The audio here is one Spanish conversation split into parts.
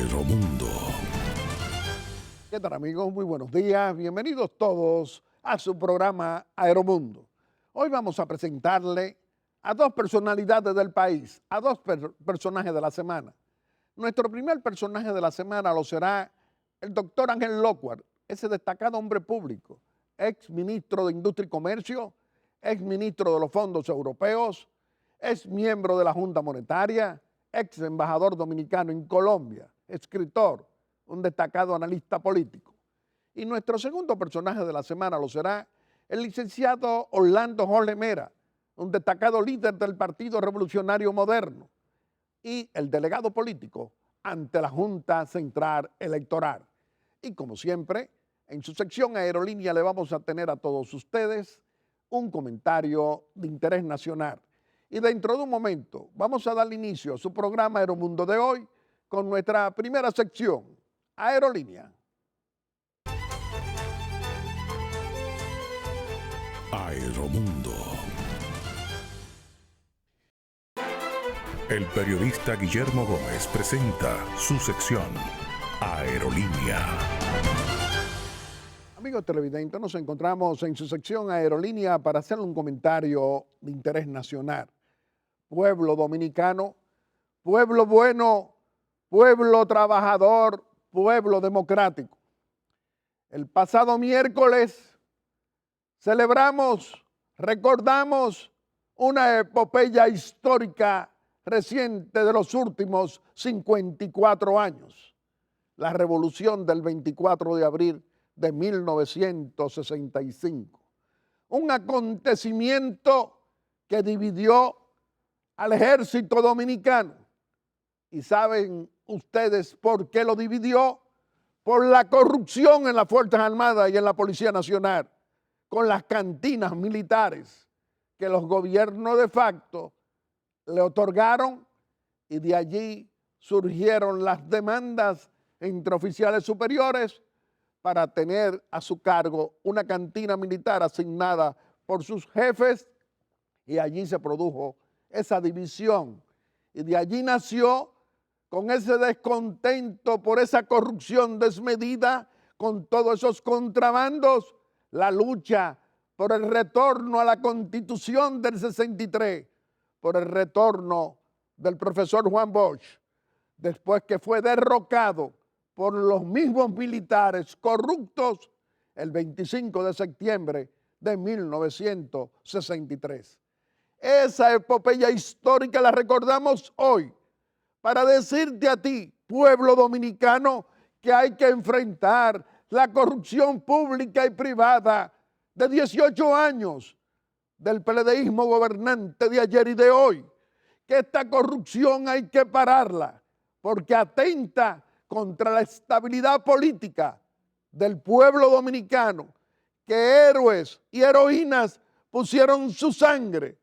Aeromundo. ¿Qué tal, amigos? Muy buenos días. Bienvenidos todos a su programa Aeromundo. Hoy vamos a presentarle a dos personalidades del país, a dos personajes de la semana. Nuestro primer personaje de la semana lo será el doctor Ángel Lockhart, ese destacado hombre público, ex ministro de Industria y Comercio, ex ministro de los fondos europeos, ex miembro de la Junta Monetaria, ex embajador dominicano en Colombia, escritor, un destacado analista político. Y nuestro segundo personaje de la semana lo será el licenciado Orlando Jorge Mera, un destacado líder del Partido Revolucionario Moderno y el delegado político ante la Junta Central Electoral. Y como siempre, en su sección Aerolínea le vamos a tener a todos ustedes un comentario de interés nacional. Y dentro de un momento vamos a dar inicio a su programa Aeromundo de hoy con nuestra primera sección, Aerolínea. Aeromundo. El periodista Guillermo Gómez presenta su sección Aerolínea. Amigos televidentes, nos encontramos en su sección Aerolínea para hacerle un comentario de interés nacional. Pueblo dominicano, pueblo bueno, pueblo trabajador, pueblo democrático. El pasado miércoles celebramos, recordamos una epopeya histórica reciente de los últimos 54 años, la revolución del 24 de abril de 1965. Un acontecimiento que dividió al ejército dominicano. ¿Y saben ustedes por qué lo dividió? Por la corrupción en las Fuerzas Armadas y en la Policía Nacional, con las cantinas militares que los gobiernos de facto le otorgaron, y de allí surgieron las demandas entre oficiales superiores para tener a su cargo una cantina militar asignada por sus jefes, y allí se produjo esa división, y de allí nació, con ese descontento por esa corrupción desmedida, con todos esos contrabandos, la lucha por el retorno a la Constitución del 63, por el retorno del profesor Juan Bosch, después que fue derrocado por los mismos militares corruptos el 25 de septiembre de 1963. Esa epopeya histórica la recordamos hoy para decirte a ti, pueblo dominicano, que hay que enfrentar la corrupción pública y privada de 18 años del PLDismo gobernante de ayer y de hoy, que esta corrupción hay que pararla porque atenta contra la estabilidad política del pueblo dominicano, que héroes y heroínas pusieron su sangre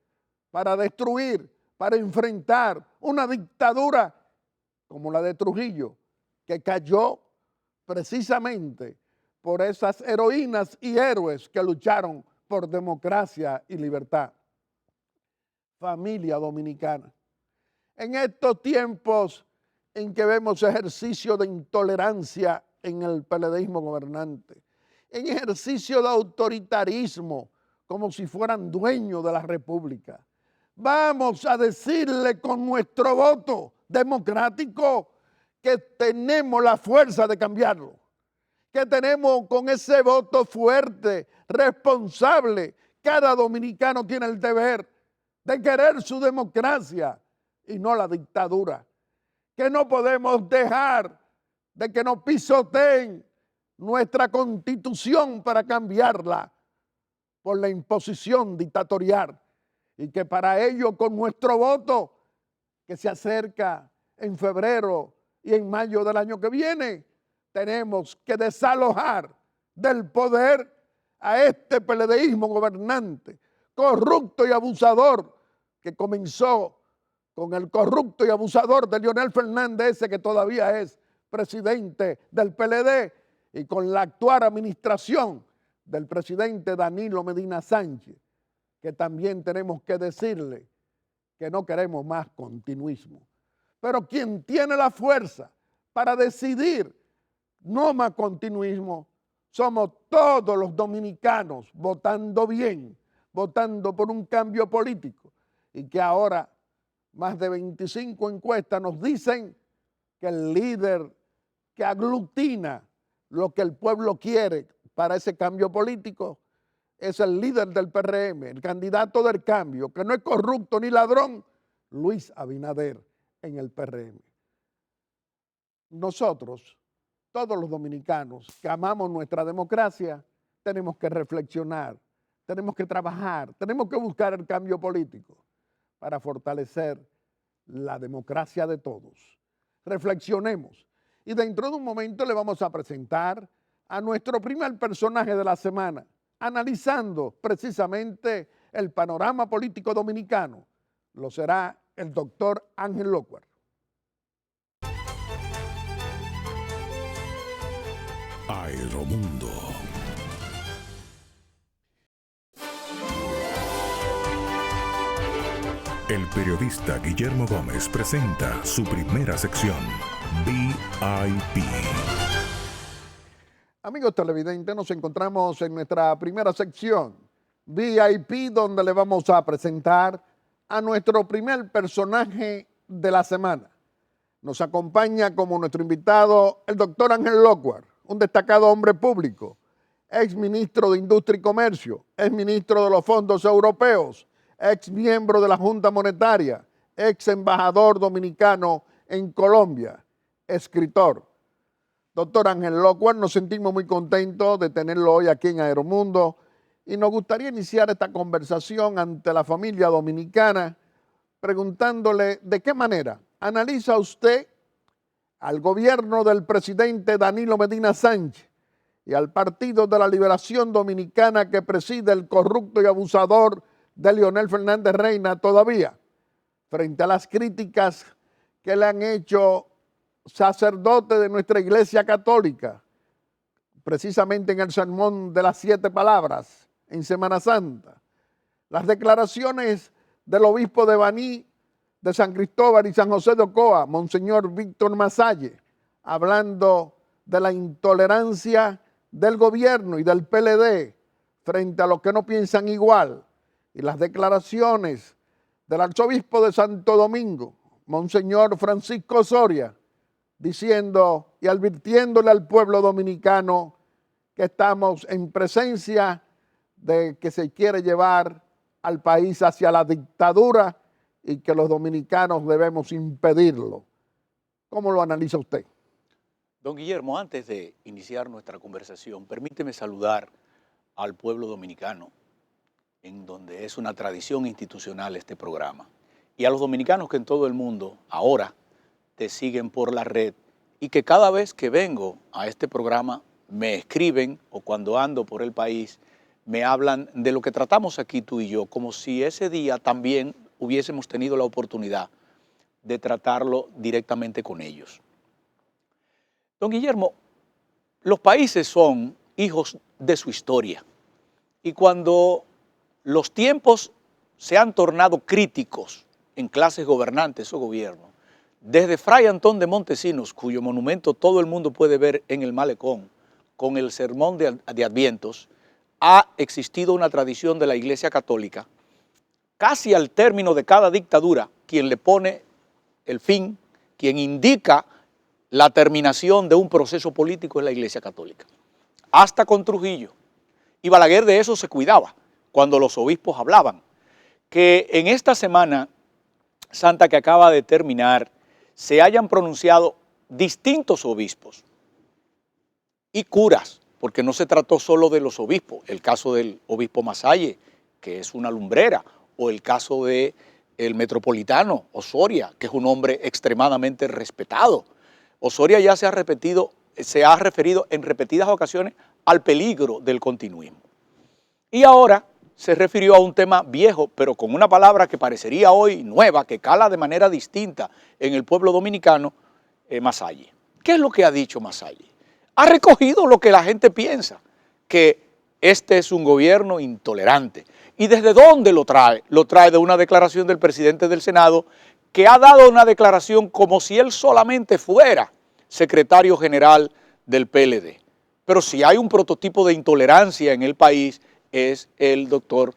para destruir, para enfrentar una dictadura como la de Trujillo, que cayó precisamente por esas heroínas y héroes que lucharon por democracia y libertad. Familia dominicana, en estos tiempos en que vemos ejercicio de intolerancia en el PLDismo gobernante, en ejercicio de autoritarismo, como si fueran dueños de la república, vamos a decirle con nuestro voto democrático que tenemos la fuerza de cambiarlo, que tenemos con ese voto fuerte, responsable. Cada dominicano tiene el deber de querer su democracia y no la dictadura, que no podemos dejar de que nos pisoteen nuestra constitución para cambiarla por la imposición dictatorial, y que para ello con nuestro voto, que se acerca en febrero y en mayo del año que viene, tenemos que desalojar del poder a este PLDismo gobernante, corrupto y abusador, que comenzó con el corrupto y abusador de Leonel Fernández, ese que todavía es presidente del PLD, y con la actual administración del presidente Danilo Medina Sánchez, que también tenemos que decirle que no queremos más continuismo. Pero quien tiene la fuerza para decidir no más continuismo. Somos todos los dominicanos votando bien, votando por un cambio político, y que ahora más de 25 encuestas nos dicen que el líder que aglutina lo que el pueblo quiere para ese cambio político es el líder del PRM, el candidato del cambio, que no es corrupto ni ladrón, Luis Abinader, en el PRM. Nosotros, todos los dominicanos que amamos nuestra democracia, tenemos que reflexionar, tenemos que trabajar, tenemos que buscar el cambio político para fortalecer la democracia de todos. Reflexionemos. Y dentro de un momento le vamos a presentar a nuestro primer personaje de la semana, analizando precisamente el panorama político dominicano. Lo será el doctor Ángel Locuar. Aeromundo. El periodista Guillermo Gómez presenta su primera sección, VIP. Amigos televidentes, nos encontramos en nuestra primera sección, VIP, donde le vamos a presentar a nuestro primer personaje de la semana. Nos acompaña como nuestro invitado el doctor Ángel Locuar, un destacado hombre público, ex ministro de Industria y Comercio, ex ministro de los fondos europeos, ex miembro de la Junta Monetaria, ex embajador dominicano en Colombia, escritor. Doctor Ángel Locuar, nos sentimos muy contentos de tenerlo hoy aquí en Aeromundo y nos gustaría iniciar esta conversación ante la familia dominicana preguntándole de qué manera analiza usted al gobierno del presidente Danilo Medina Sánchez y al Partido de la Liberación Dominicana que preside el corrupto y abusador de Leonel Fernández Reina todavía, frente a las críticas que le han hecho sacerdotes de nuestra Iglesia Católica, precisamente en el sermón de las 7 palabras en Semana Santa, las declaraciones del obispo de Baní, de San Cristóbal y San José de Ocoa, Monseñor Víctor Masalle, hablando de la intolerancia del gobierno y del PLD frente a los que no piensan igual, y las declaraciones del arzobispo de Santo Domingo, Monseñor Francisco Osoria, diciendo y advirtiéndole al pueblo dominicano que estamos en presencia de que se quiere llevar al país hacia la dictadura y que los dominicanos debemos impedirlo. ¿Cómo lo analiza usted? Don Guillermo, antes de iniciar nuestra conversación, permíteme saludar al pueblo dominicano, en donde es una tradición institucional este programa, y a los dominicanos que en todo el mundo ahora te siguen por la red y que cada vez que vengo a este programa me escriben o cuando ando por el país me hablan de lo que tratamos aquí tú y yo, como si ese día también hubiésemos tenido la oportunidad de tratarlo directamente con ellos. Don Guillermo, los países son hijos de su historia y cuando los tiempos se han tornado críticos en clases gobernantes o gobiernos, desde Fray Antón de Montesinos, cuyo monumento todo el mundo puede ver en el Malecón, con el sermón de Advientos, ha existido una tradición de la Iglesia Católica. Casi al término de cada dictadura, quien le pone el fin, quien indica la terminación de un proceso político es la Iglesia Católica. Hasta con Trujillo. Y Balaguer de eso se cuidaba cuando los obispos hablaban. Que en esta Semana Santa que acaba de terminar, se hayan pronunciado distintos obispos y curas, porque no se trató solo de los obispos, el caso del obispo Masalle, que es una lumbrera, o el caso del metropolitano Osoria, que es un hombre extremadamente respetado. Osoria ya se ha referido en repetidas ocasiones al peligro del continuismo. Y ahora se refirió a un tema viejo, pero con una palabra que parecería hoy nueva, que cala de manera distinta en el pueblo dominicano, Masalle. ¿Qué es lo que ha dicho Masalle? Ha recogido lo que la gente piensa, que este es un gobierno intolerante. ¿Y desde dónde lo trae? Lo trae de una declaración del presidente del Senado, que ha dado una declaración como si él solamente fuera secretario general del PLD. Pero si hay un prototipo de intolerancia en el país, es el doctor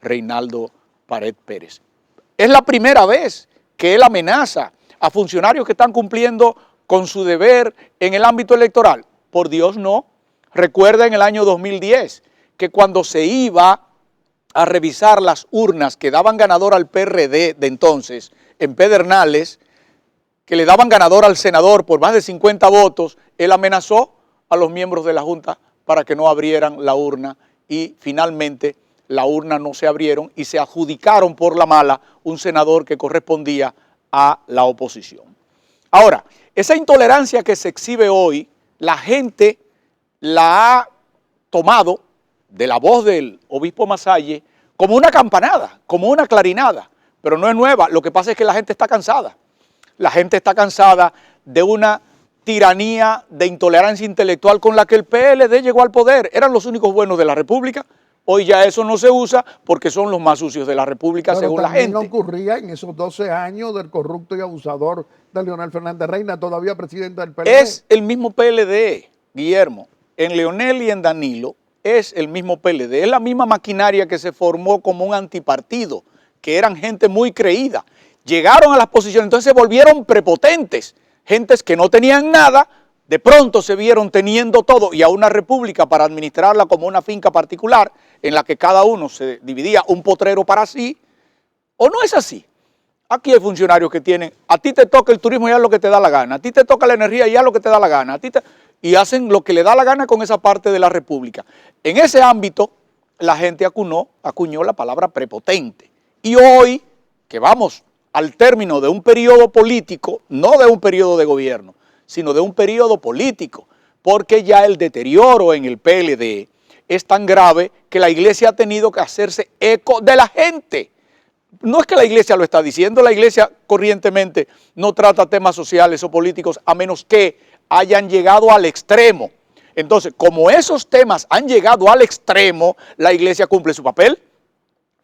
Reinaldo Pared Pérez. Es la primera vez que él amenaza a funcionarios que están cumpliendo con su deber en el ámbito electoral. Por Dios, no. Recuerda en el año 2010 que cuando se iba a revisar las urnas que daban ganador al PRD de entonces, en Pedernales, que le daban ganador al senador por más de 50 votos, él amenazó a los miembros de la Junta para que no abrieran la urna y finalmente la urna no se abrieron y se adjudicaron por la mala un senador que correspondía a la oposición. Ahora, esa intolerancia que se exhibe hoy, la gente la ha tomado de la voz del obispo Masalle como una campanada, como una clarinada, pero no es nueva. Lo que pasa es que la gente está cansada. La gente está cansada de una tiranía de intolerancia intelectual con la que el PLD llegó al poder. Eran los únicos buenos de la República. Hoy ya eso no se usa porque son los más sucios de la República, pero según la gente. No ocurría en esos 12 años del corrupto y abusador de Leonel Fernández Reina, todavía presidente del PLD. Es el mismo PLD, Guillermo. En Leonel y en Danilo es el mismo PLD. Es la misma maquinaria que se formó como un antipartido, que eran gente muy creída. Llegaron a las posiciones, entonces se volvieron prepotentes. Gentes que no tenían nada, de pronto se vieron teniendo todo y a una república para administrarla como una finca particular en la que cada uno se dividía un potrero para sí. ¿O no es así? Aquí hay funcionarios que tienen, a ti te toca el turismo y haz lo que te da la gana, a ti te toca la energía y haz lo que te da la gana, y hacen lo que le da la gana con esa parte de la república. En ese ámbito, la gente acuñó la palabra prepotente. Y hoy, que vamos al término de un periodo político, no de un periodo de gobierno, sino de un periodo político, porque ya el deterioro en el PLD es tan grave que la iglesia ha tenido que hacerse eco de la gente. No es que la iglesia lo está diciendo, la iglesia corrientemente no trata temas sociales o políticos a menos que hayan llegado al extremo. Entonces, como esos temas han llegado al extremo, la iglesia cumple su papel,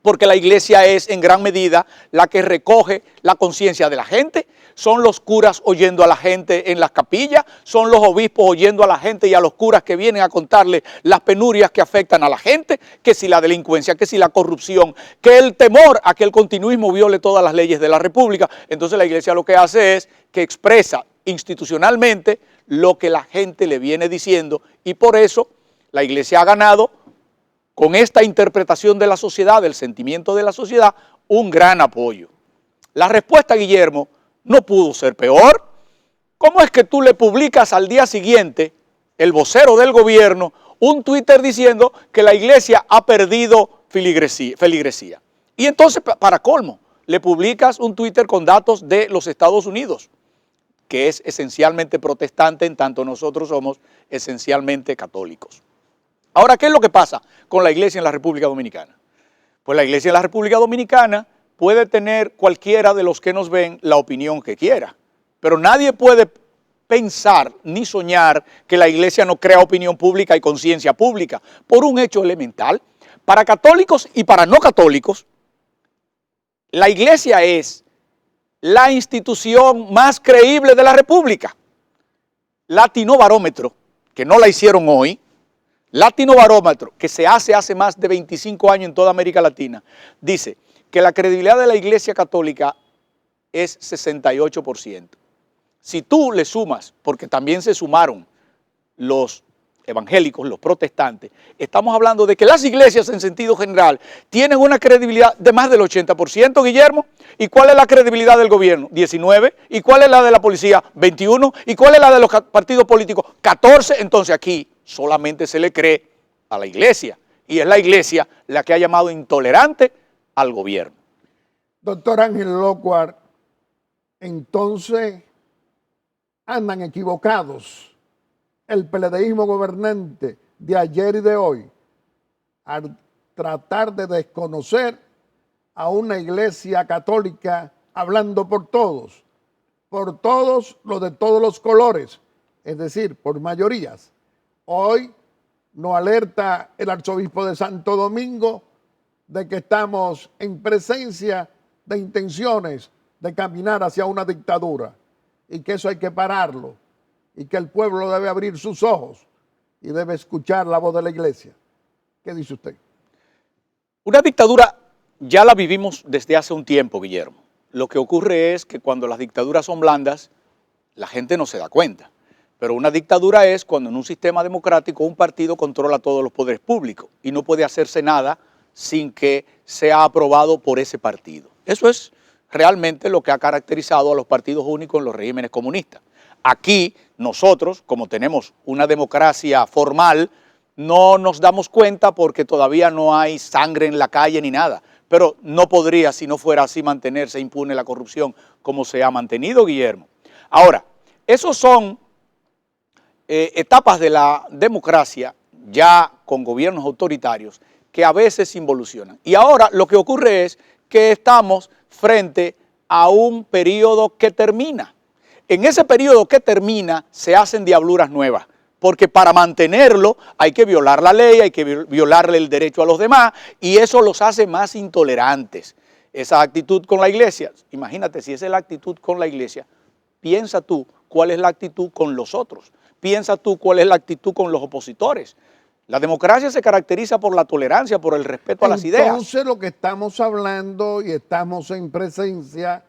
porque la iglesia es en gran medida la que recoge la conciencia de la gente. Son los curas oyendo a la gente en las capillas, son los obispos oyendo a la gente y a los curas que vienen a contarle las penurias que afectan a la gente, que si la delincuencia, que si la corrupción, que el temor a que el continuismo viole todas las leyes de la República. Entonces la iglesia lo que hace es que expresa institucionalmente lo que la gente le viene diciendo y por eso la iglesia ha ganado con esta interpretación de la sociedad, del sentimiento de la sociedad, un gran apoyo. La respuesta, Guillermo, no pudo ser peor. ¿Cómo es que tú le publicas al día siguiente, el vocero del gobierno, un Twitter diciendo que la iglesia ha perdido feligresía? Y entonces, para colmo, le publicas un Twitter con datos de los Estados Unidos, que es esencialmente protestante, en tanto nosotros somos esencialmente católicos. Ahora, ¿qué es lo que pasa con la iglesia en la República Dominicana? Pues la iglesia en la República Dominicana puede tener cualquiera de los que nos ven la opinión que quiera, pero nadie puede pensar ni soñar que la iglesia no crea opinión pública y conciencia pública por un hecho elemental. Para católicos y para no católicos, la iglesia es la institución más creíble de la República. Latino Barómetro, que no la hicieron hoy, Latino Barómetro, que se hace más de 25 años en toda América Latina, dice que la credibilidad de la Iglesia Católica es 68%. Si tú le sumas, porque también se sumaron los evangélicos, los protestantes, estamos hablando de que las iglesias en sentido general tienen una credibilidad de más del 80%, Guillermo. ¿Y cuál es la credibilidad del gobierno? 19. ¿Y cuál es la de la policía? 21. ¿Y cuál es la de los partidos políticos? 14. Entonces aquí solamente se le cree a la iglesia y es la iglesia la que ha llamado intolerante al gobierno. Doctor Ángel Locuar, entonces andan equivocados el PLDismo gobernante de ayer y de hoy al tratar de desconocer a una iglesia católica hablando por todos los de todos los colores, es decir, por mayorías. Hoy nos alerta el arzobispo de Santo Domingo de que estamos en presencia de intenciones de caminar hacia una dictadura y que eso hay que pararlo. y que el pueblo debe abrir sus ojos y debe escuchar la voz de la iglesia. ¿Qué dice usted? Una dictadura ya la vivimos desde hace un tiempo, Guillermo. Lo que ocurre es que cuando las dictaduras son blandas, la gente no se da cuenta. Pero una dictadura es cuando en un sistema democrático un partido controla todos los poderes públicos y no puede hacerse nada sin que sea aprobado por ese partido. Eso es realmente lo que ha caracterizado a los partidos únicos en los regímenes comunistas. Aquí nosotros, como tenemos una democracia formal, no nos damos cuenta porque todavía no hay sangre en la calle ni nada. Pero no podría, si no fuera así, mantenerse impune la corrupción como se ha mantenido, Guillermo. Ahora, esos son etapas de la democracia ya con gobiernos autoritarios que a veces involucionan. Y ahora lo que ocurre es que estamos frente a un periodo que termina. En ese periodo que termina se hacen diabluras nuevas, porque para mantenerlo hay que violar la ley, hay que violarle el derecho a los demás, y eso los hace más intolerantes. Esa actitud con la iglesia, imagínate, si esa es la actitud con la iglesia, piensa tú cuál es la actitud con los otros. Piensa tú cuál es la actitud con los opositores. La democracia se caracteriza por la tolerancia, por el respeto a las ideas. Entonces lo que estamos hablando y estamos en presencia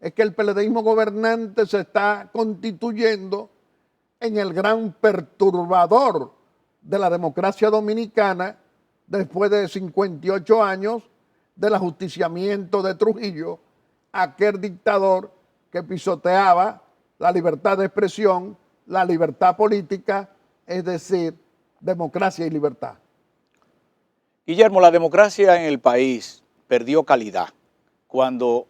es que el PLDismo gobernante se está constituyendo en el gran perturbador de la democracia dominicana después de 58 años del ajusticiamiento de Trujillo, aquel dictador que pisoteaba la libertad de expresión, la libertad política, es decir, democracia y libertad. Guillermo, la democracia en el país perdió calidad cuando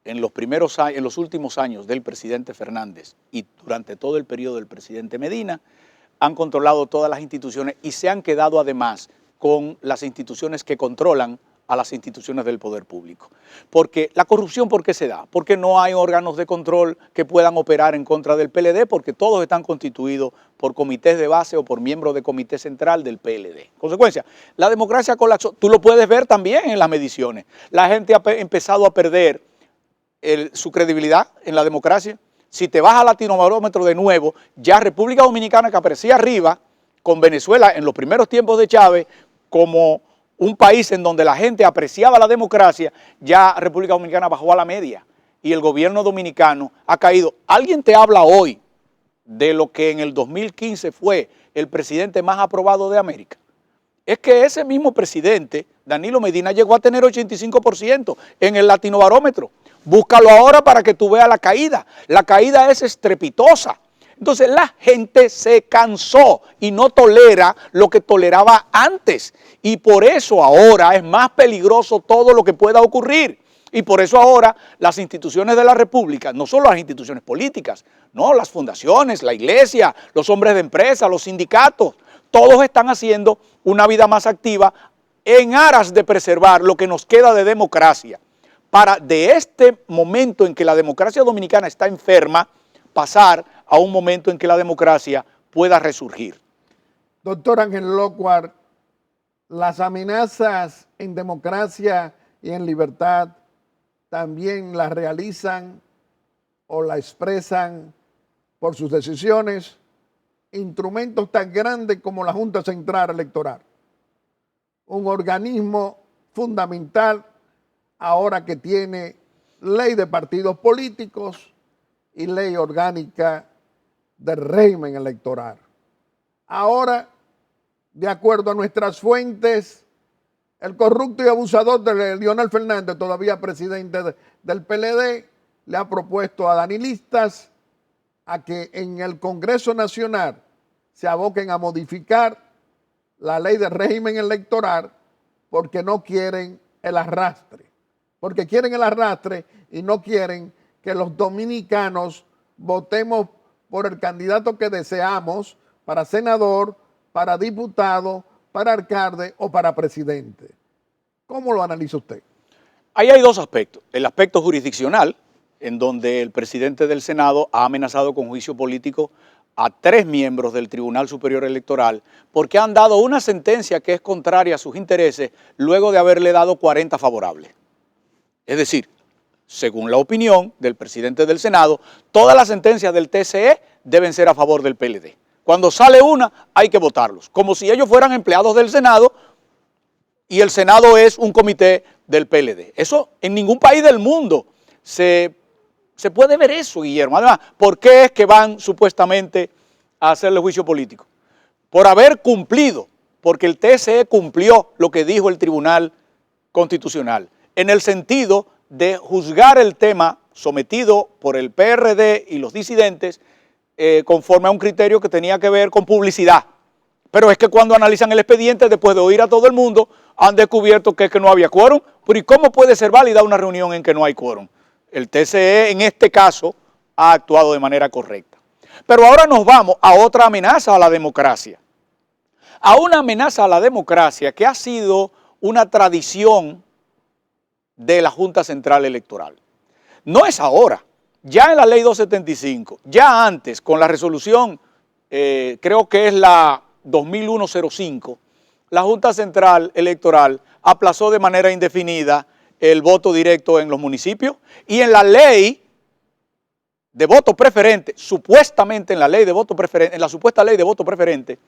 en los últimos años del presidente Fernández y durante todo el periodo del presidente Medina han controlado todas las instituciones y se han quedado además con las instituciones que controlan a las instituciones del poder público. Porque la corrupción, ¿por qué se da? Porque no hay órganos de control que puedan operar en contra del PLD, porque todos están constituidos por comités de base o por miembros de comité central del PLD. Consecuencia, la democracia colapsó. Tú lo puedes ver también en las mediciones. La gente ha empezado a perder su credibilidad en la democracia. Si te vas al Latinobarómetro de nuevo, ya República Dominicana, que aparecía arriba con Venezuela en los primeros tiempos de Chávez, como un país en donde la gente apreciaba la democracia, ya República Dominicana bajó a la media y el gobierno dominicano ha caído. ¿Alguien te habla hoy de lo que en el 2015 fue el presidente más aprobado de América? Es que ese mismo presidente, Danilo Medina, llegó a tener 85% en el Latinobarómetro. Búscalo ahora para que tú veas la caída. La caída es estrepitosa. Entonces la gente se cansó y no tolera lo que toleraba antes. Y por eso ahora es más peligroso todo lo que pueda ocurrir. Y por eso ahora las instituciones de la República, no solo las instituciones políticas, no, las fundaciones, la iglesia, los hombres de empresa, los sindicatos, todos están haciendo una vida más activa en aras de preservar lo que nos queda de democracia, para de este momento en que la democracia dominicana está enferma, pasar a un momento en que la democracia pueda resurgir. Doctor Ángel Lockhart, las amenazas en democracia y en libertad también las realizan o la expresan por sus decisiones instrumentos tan grandes como la Junta Central Electoral, un organismo fundamental ahora que tiene ley de partidos políticos y ley orgánica del régimen electoral. Ahora, de acuerdo a nuestras fuentes, el corrupto y abusador de Leonel Fernández, todavía presidente del PLD, le ha propuesto a danilistas a que en el Congreso Nacional se aboquen a modificar la ley del régimen electoral porque no quieren el arrastre. Porque quieren el arrastre y no quieren que los dominicanos votemos por el candidato que deseamos para senador, para diputado, para alcalde o para presidente. ¿Cómo lo analiza usted? Ahí hay dos aspectos. El aspecto jurisdiccional, en donde el presidente del Senado ha amenazado con juicio político a 3 miembros del Tribunal Superior Electoral porque han dado una sentencia que es contraria a sus intereses luego de haberle dado 40 favorables. Es decir, según la opinión del presidente del Senado, todas las sentencias del TCE deben ser a favor del PLD. Cuando sale una, hay que votarlos, como si ellos fueran empleados del Senado y el Senado es un comité del PLD. Eso en ningún país del mundo se puede ver eso, Guillermo. Además, ¿por qué es que van supuestamente a hacerle juicio político? Por haber cumplido, porque el TSE cumplió lo que dijo el Tribunal Constitucional, en el sentido de juzgar el tema sometido por el PRD y los disidentes conforme a un criterio que tenía que ver con publicidad. Pero es que cuando analizan el expediente, después de oír a todo el mundo, han descubierto que es que no había quórum. Pero ¿y cómo puede ser válida una reunión en que no hay quórum? El TSE en este caso ha actuado de manera correcta. Pero ahora nos vamos a otra amenaza a la democracia. A una amenaza a la democracia que ha sido una tradición de la Junta Central Electoral. No es ahora, ya en la ley 275, ya antes con la resolución, creo que es la 2001-05, la Junta Central Electoral aplazó de manera indefinida el voto directo en los municipios y en la ley de voto preferente, supuestamente en la ley de voto preferente, en la supuesta ley de voto preferente,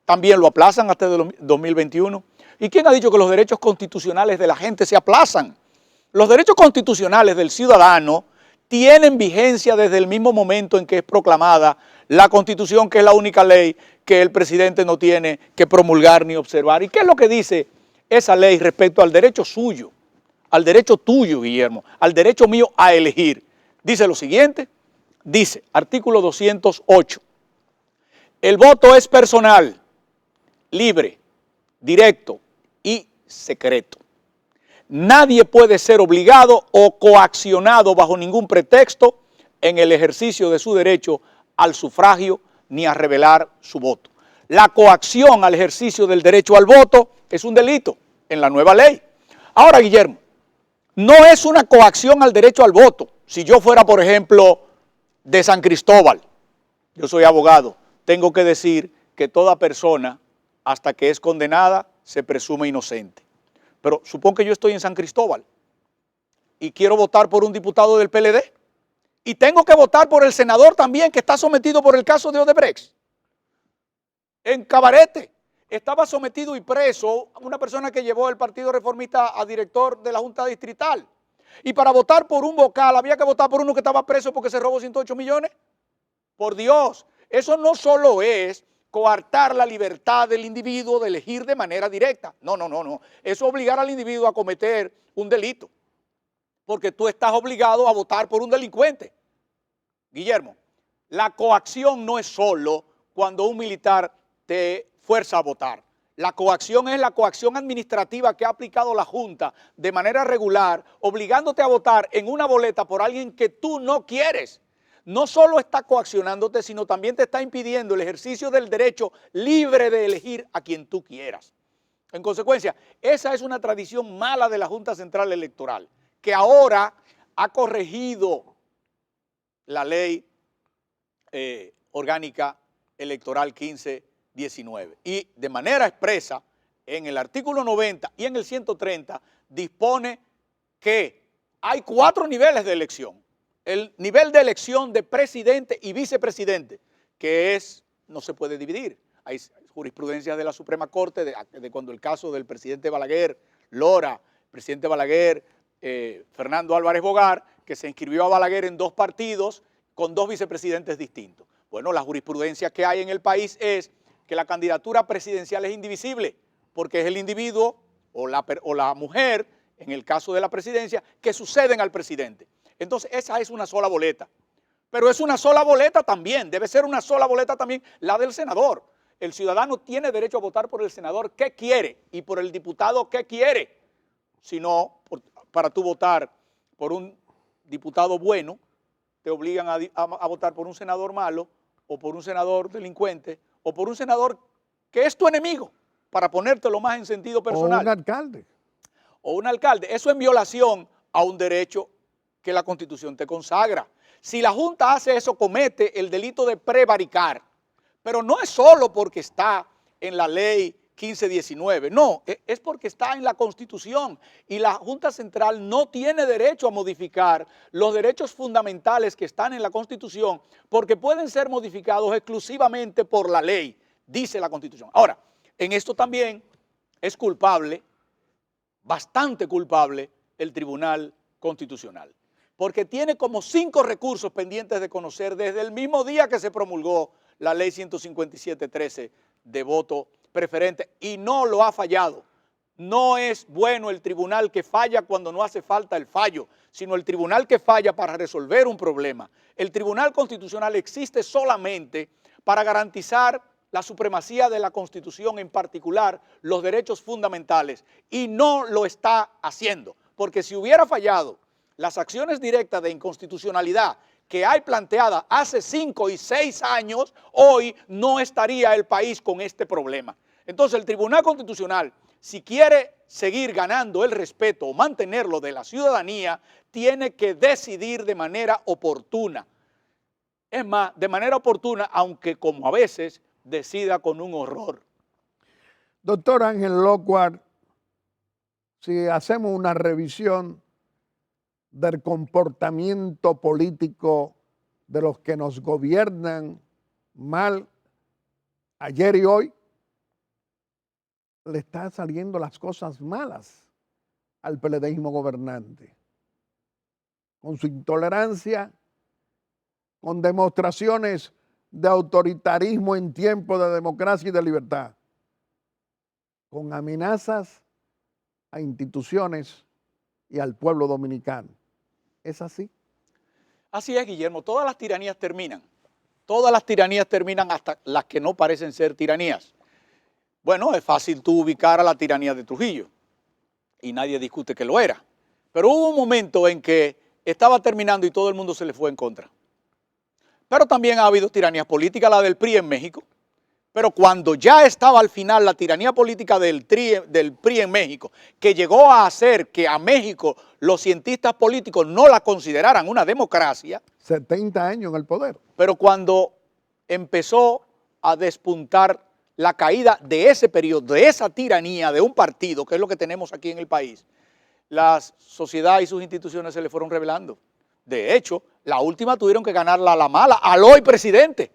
también lo aplazan hasta el 2021. ¿Y quién ha dicho que los derechos constitucionales de la gente se aplazan? Los derechos constitucionales del ciudadano tienen vigencia desde el mismo momento en que es proclamada la Constitución, que es la única ley que el presidente no tiene que promulgar ni observar. ¿Y qué es lo que dice esa ley respecto al derecho suyo, al derecho tuyo, Guillermo, al derecho mío a elegir? Dice lo siguiente, dice, artículo 208, el voto es personal, libre, directo y secreto. Nadie puede ser obligado o coaccionado bajo ningún pretexto en el ejercicio de su derecho al sufragio ni a revelar su voto. La coacción al ejercicio del derecho al voto es un delito en la nueva ley. Ahora, Guillermo, no es una coacción al derecho al voto. Si yo fuera, por ejemplo, de San Cristóbal, yo soy abogado, tengo que decir que toda persona, hasta que es condenada, se presume inocente. Pero supongo que yo estoy en San Cristóbal y quiero votar por un diputado del PLD y tengo que votar por el senador también que está sometido por el caso de Odebrecht. En Cabarete estaba sometido y preso una persona que llevó el Partido Reformista a director de la Junta Distrital. Y para votar por un vocal había que votar por uno que estaba preso porque se robó 108 millones. Por Dios, eso no solo es coartar la libertad del individuo de elegir de manera directa. No. Eso es obligar al individuo a cometer un delito. Porque tú estás obligado a votar por un delincuente. Guillermo, la coacción no es solo cuando un militar te fuerza a votar. La coacción es la coacción administrativa que ha aplicado la Junta de manera regular, obligándote a votar en una boleta por alguien que tú no quieres. No solo está coaccionándote, sino también te está impidiendo el ejercicio del derecho libre de elegir a quien tú quieras. En consecuencia, esa es una tradición mala de la Junta Central Electoral, que ahora ha corregido la ley orgánica electoral 1519 y de manera expresa en el artículo 90 y en el 130 dispone que hay 4 niveles de elección. El nivel de elección de presidente y vicepresidente, que no se puede dividir. Hay jurisprudencia de la Suprema Corte de cuando el caso del presidente Balaguer, Lora, presidente Balaguer, Fernando Álvarez Bogar, que se inscribió a Balaguer en 2 partidos con 2 vicepresidentes distintos. Bueno, la jurisprudencia que hay en el país es que la candidatura presidencial es indivisible, porque es el individuo o la mujer, en el caso de la presidencia, que suceden al presidente. Entonces, esa es una sola boleta. Pero es una sola boleta también, debe ser una sola boleta también la del senador. El ciudadano tiene derecho a votar por el senador que quiere y por el diputado que quiere. Si no, para tú votar por un diputado bueno, te obligan a votar por un senador malo o por un senador delincuente o por un senador que es tu enemigo, para ponértelo más en sentido personal. O un alcalde. O un alcalde. Eso es violación a un derecho que la Constitución te consagra. Si la Junta hace eso, comete el delito de prevaricar. Pero no es solo porque está en la ley 1519. No, es porque está en la Constitución y la Junta Central no tiene derecho a modificar los derechos fundamentales que están en la Constitución porque pueden ser modificados exclusivamente por la ley, dice la Constitución. Ahora, en esto también es culpable, bastante culpable, el Tribunal Constitucional, porque tiene como 5 recursos pendientes de conocer desde el mismo día que se promulgó la ley 157.13 de voto preferente y no lo ha fallado. No es bueno el tribunal que falla cuando no hace falta el fallo, sino el tribunal que falla para resolver un problema. El Tribunal Constitucional existe solamente para garantizar la supremacía de la Constitución, en particular los derechos fundamentales, y no lo está haciendo, porque si hubiera fallado, las acciones directas de inconstitucionalidad que hay planteadas hace 5 y 6 años, hoy no estaría el país con este problema. Entonces el Tribunal Constitucional, si quiere seguir ganando el respeto o mantenerlo de la ciudadanía, tiene que decidir de manera oportuna. Es más, de manera oportuna, aunque como a veces decida con un horror. Doctor Ángel Lockhart, si hacemos una revisión del comportamiento político de los que nos gobiernan mal ayer y hoy, le están saliendo las cosas malas al PLDismo gobernante, con su intolerancia, con demostraciones de autoritarismo en tiempo de democracia y de libertad, con amenazas a instituciones y al pueblo dominicano. ¿Es así? Así es, Guillermo. Todas las tiranías terminan. Todas las tiranías terminan, hasta las que no parecen ser tiranías. Bueno, es fácil tú ubicar a la tiranía de Trujillo y nadie discute que lo era. Pero hubo un momento en que estaba terminando y todo el mundo se le fue en contra. Pero también ha habido tiranías políticas, la del PRI en México. Pero cuando ya estaba al final la tiranía política del PRI en México, que llegó a hacer que a México los cientistas políticos no la consideraran una democracia. 70 años en el poder. Pero cuando empezó a despuntar la caída de ese periodo, de esa tiranía de un partido, que es lo que tenemos aquí en el país, la sociedad y sus instituciones se le fueron revelando. De hecho, la última tuvieron que ganarla a la mala, al hoy presidente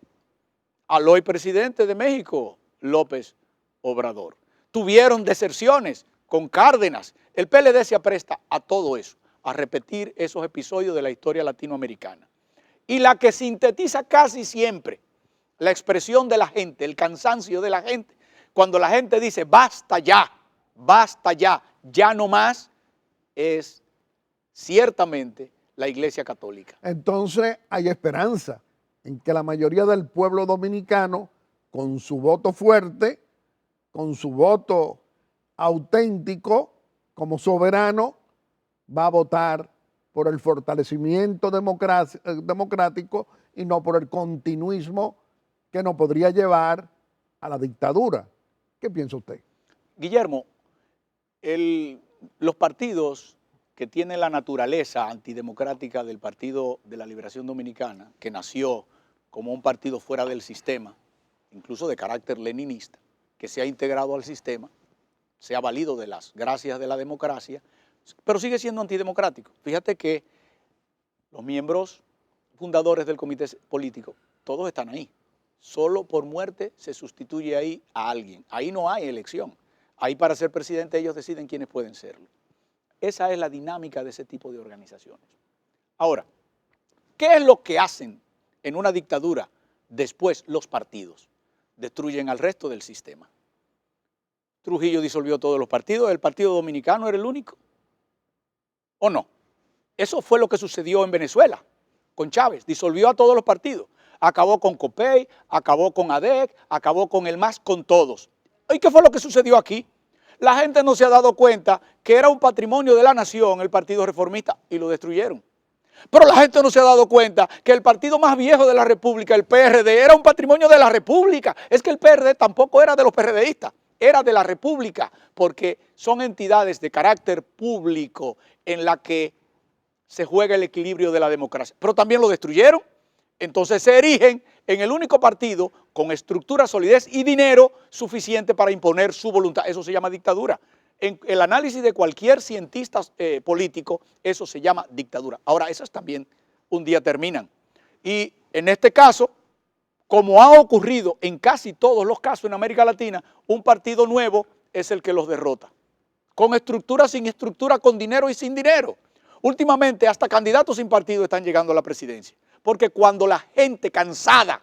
de México, López Obrador. Tuvieron deserciones con Cárdenas. El PLD se apresta a todo eso, a repetir esos episodios de la historia latinoamericana. Y la que sintetiza casi siempre la expresión de la gente, el cansancio de la gente, cuando la gente dice basta ya, ya no más, es ciertamente la Iglesia Católica. Entonces hay esperanza en que la mayoría del pueblo dominicano, con su voto fuerte, con su voto auténtico como soberano, va a votar por el fortalecimiento democrático y no por el continuismo que nos podría llevar a la dictadura. ¿Qué piensa usted? Guillermo, los partidos que tienen la naturaleza antidemocrática del Partido de la Liberación Dominicana, que nació como un partido fuera del sistema, incluso de carácter leninista, que se ha integrado al sistema, se ha valido de las gracias de la democracia, pero sigue siendo antidemocrático. Fíjate que los miembros fundadores del comité político, todos están ahí. Solo por muerte se sustituye ahí a alguien. Ahí no hay elección. Ahí para ser presidente ellos deciden quiénes pueden serlo. Esa es la dinámica de ese tipo de organizaciones. Ahora, ¿qué es lo que hacen en una dictadura después los partidos? Destruyen al resto del sistema. Trujillo disolvió todos los partidos, el Partido Dominicano era el único. ¿O no? Eso fue lo que sucedió en Venezuela con Chávez, disolvió a todos los partidos. Acabó con COPEI, acabó con ADEC, acabó con el MAS, con todos. ¿Y qué fue lo que sucedió aquí? La gente no se ha dado cuenta que era un patrimonio de la nación el Partido Reformista y lo destruyeron. Pero la gente no se ha dado cuenta que el partido más viejo de la República, el PRD, era un patrimonio de la República. Es que el PRD tampoco era de los PRDistas, era de la República, porque son entidades de carácter público en la que se juega el equilibrio de la democracia. Pero también lo destruyeron entonces se erigen en el único partido con estructura, solidez y dinero suficiente para imponer su voluntad. Eso se llama dictadura. En el análisis de cualquier cientista político, eso se llama dictadura. Ahora, esas también un día terminan. Y en este caso, como ha ocurrido en casi todos los casos en América Latina, un partido nuevo es el que los derrota. Con estructura, sin estructura, con dinero y sin dinero. Últimamente, hasta candidatos sin partido están llegando a la presidencia. Porque cuando la gente cansada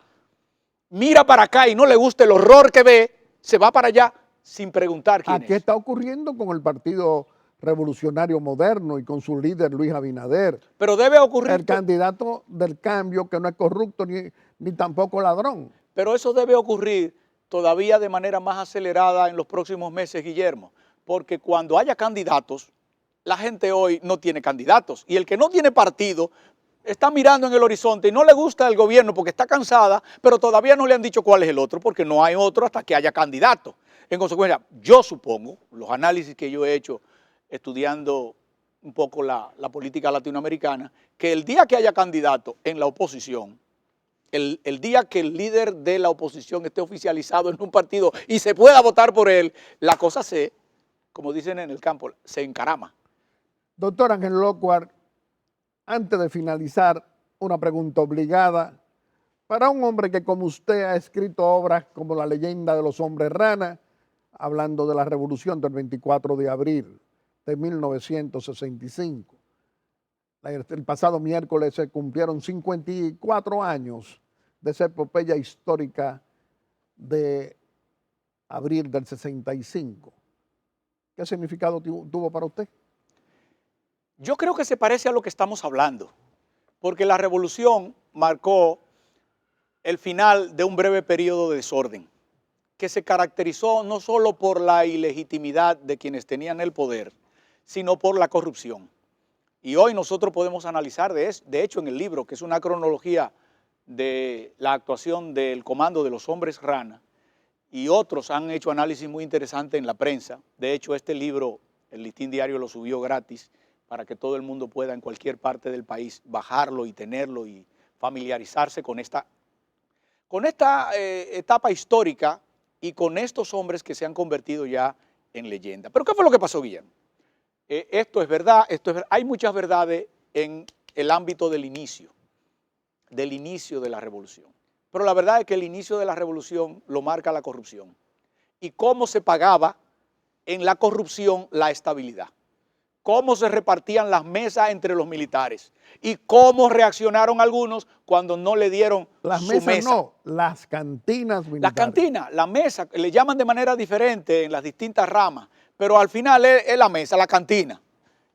mira para acá y no le gusta el horror que ve, se va para allá sin preguntar quién ¿Qué es. está ocurriendo con el Partido Revolucionario Moderno y con su líder Luis Abinader? Pero debe ocurrir. El candidato del cambio que no es corrupto ni tampoco ladrón. Pero eso debe ocurrir todavía de manera más acelerada en los próximos meses, Guillermo. Porque cuando haya candidatos, la gente hoy no tiene candidatos. Y el que no tiene partido está mirando en el horizonte y no le gusta el gobierno porque está cansada, pero todavía no le han dicho cuál es el otro, porque no hay otro hasta que haya candidato. En consecuencia, yo supongo, los análisis que yo he hecho estudiando un poco la política latinoamericana, que el día que haya candidato en la oposición, el día que el líder de la oposición esté oficializado en un partido y se pueda votar por él, la cosa se, como dicen en el campo, se encarama. Doctor Ángel Locuar, antes de finalizar, una pregunta obligada. Para un hombre que como usted ha escrito obras como La leyenda de los hombres rana, hablando de la revolución del 24 de abril de 1965. El pasado miércoles se cumplieron 54 años de esa epopeya histórica de abril del 65. ¿Qué significado tuvo para usted? Yo creo que se parece a lo que estamos hablando, porque la revolución marcó el final de un breve periodo de desorden, que se caracterizó no solo por la ilegitimidad de quienes tenían el poder, sino por la corrupción. Y hoy nosotros podemos analizar, de hecho en el libro, que es una cronología de la actuación del Comando de los Hombres Rana, y otros han hecho análisis muy interesantes en la prensa. De hecho, este libro, el Listín Diario lo subió gratis para que todo el mundo pueda en cualquier parte del país bajarlo y tenerlo y familiarizarse con esta etapa histórica y con estos hombres que se han convertido ya en leyenda. ¿Pero qué fue lo que pasó, Guillermo? Esto es verdad, hay muchas verdades en el ámbito del inicio de la revolución. Pero la verdad es que el inicio de la revolución lo marca la corrupción. Y cómo se pagaba en la corrupción la estabilidad. Cómo se repartían las mesas entre los militares. Y cómo reaccionaron algunos cuando no le dieron las su mesas mesa. No, las cantinas militares. Las cantinas, la mesa, le llaman de manera diferente en las distintas ramas, pero al final es la mesa, la cantina.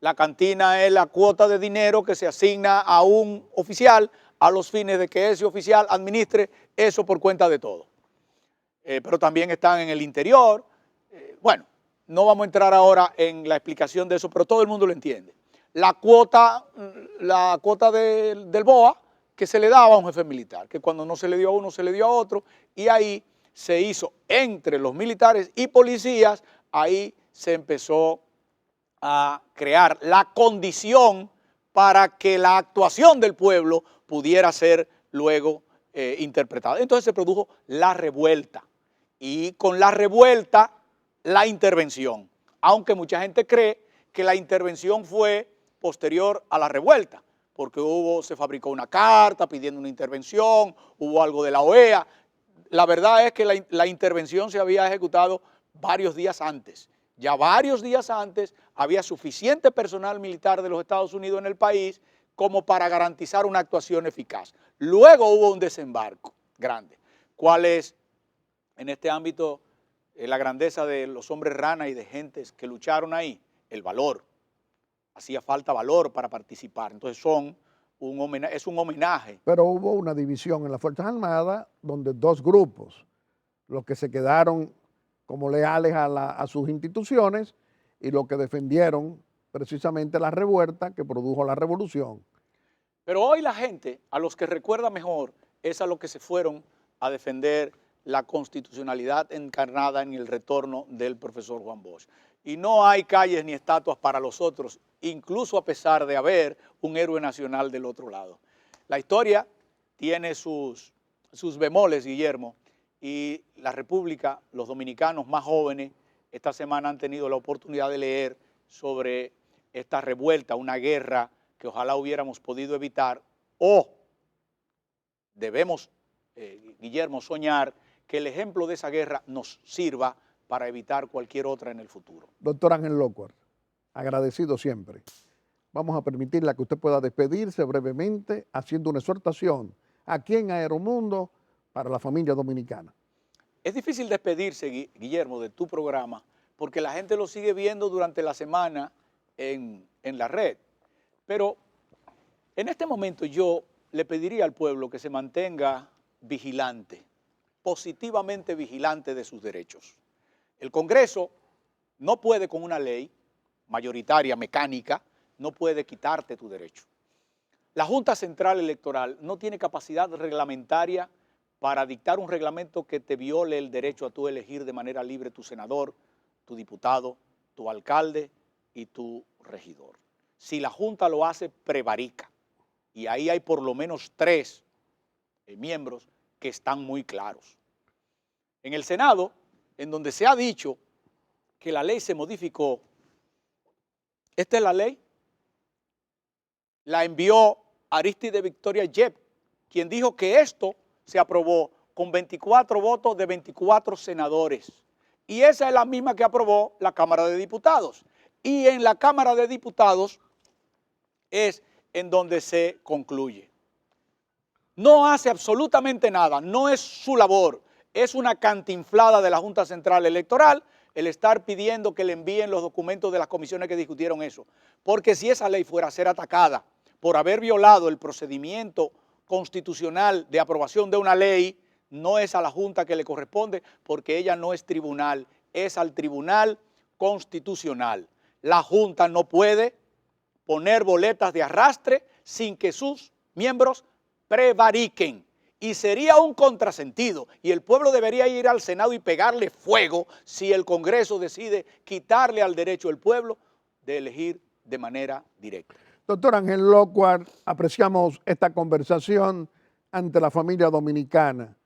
La cantina es la cuota de dinero que se asigna a un oficial a los fines de que ese oficial administre eso por cuenta de todo. Pero también están en el interior. Bueno, no vamos a entrar ahora en la explicación de eso, pero todo el mundo lo entiende. La cuota del BOA que se le daba a un jefe militar, que cuando no se le dio a uno, se le dio a otro, y ahí se hizo entre los militares y policías, ahí se empezó a crear la condición para que la actuación del pueblo pudiera ser luego interpretada. Entonces se produjo la revuelta y con la revuelta la intervención, aunque mucha gente cree que la intervención fue posterior a la revuelta, porque se fabricó una carta pidiendo una intervención, hubo algo de la OEA. La verdad es que la intervención se había ejecutado varios días antes. Ya varios días antes había suficiente personal militar de los Estados Unidos en el país como para garantizar una actuación eficaz. Luego hubo un desembarco grande. ¿Cuál es en este ámbito la grandeza de los hombres rana y de gentes que lucharon ahí? El valor. Hacía falta valor para participar. Entonces es un homenaje. Pero hubo una división en las Fuerzas Armadas donde dos grupos, los que se quedaron como leales a sus instituciones y los que defendieron precisamente la revuelta que produjo la revolución. Pero hoy la gente, a los que recuerda mejor, es a los que se fueron a defender la constitucionalidad encarnada en el retorno del profesor Juan Bosch. Y no hay calles ni estatuas para los otros, incluso a pesar de haber un héroe nacional del otro lado. La historia tiene sus bemoles, Guillermo, y la República, los dominicanos más jóvenes, esta semana han tenido la oportunidad de leer sobre esta revuelta, una guerra que ojalá hubiéramos podido evitar, o debemos, Guillermo, soñar que el ejemplo de esa guerra nos sirva para evitar cualquier otra en el futuro. Doctor Ángel Lockhart, agradecido siempre. Vamos a permitirle que usted pueda despedirse brevemente haciendo una exhortación aquí en Aeromundo para la familia dominicana. Es difícil despedirse, Guillermo, de tu programa porque la gente lo sigue viendo durante la semana en la red. Pero en este momento yo le pediría al pueblo que se mantenga vigilante, positivamente vigilante de sus derechos. El Congreso no puede con una ley mayoritaria, mecánica, no puede quitarte tu derecho. La Junta Central Electoral no tiene capacidad reglamentaria para dictar un reglamento que te viole el derecho a tú elegir de manera libre tu senador, tu diputado, tu alcalde y tu regidor. Si la Junta lo hace, prevarica. Y ahí hay por lo menos 3 miembros que están muy claros. En el Senado, en donde se ha dicho que la ley se modificó, esta es la ley, la envió Aristide Victoria Yep, quien dijo que esto se aprobó con 24 votos de 24 senadores. Y esa es la misma que aprobó la Cámara de Diputados. Y en la Cámara de Diputados es en donde se concluye. No hace absolutamente nada, no es su labor, es una cantinflada de la Junta Central Electoral el estar pidiendo que le envíen los documentos de las comisiones que discutieron eso. Porque si esa ley fuera a ser atacada por haber violado el procedimiento constitucional de aprobación de una ley, no es a la Junta que le corresponde porque ella no es tribunal, es al Tribunal Constitucional. La Junta no puede poner boletas de arrastre sin que sus miembros prevariquen. Y sería un contrasentido. Y el pueblo debería ir al Senado y pegarle fuego si el Congreso decide quitarle al derecho del pueblo de elegir de manera directa. Doctor Ángel Lockhart, apreciamos esta conversación ante la familia dominicana.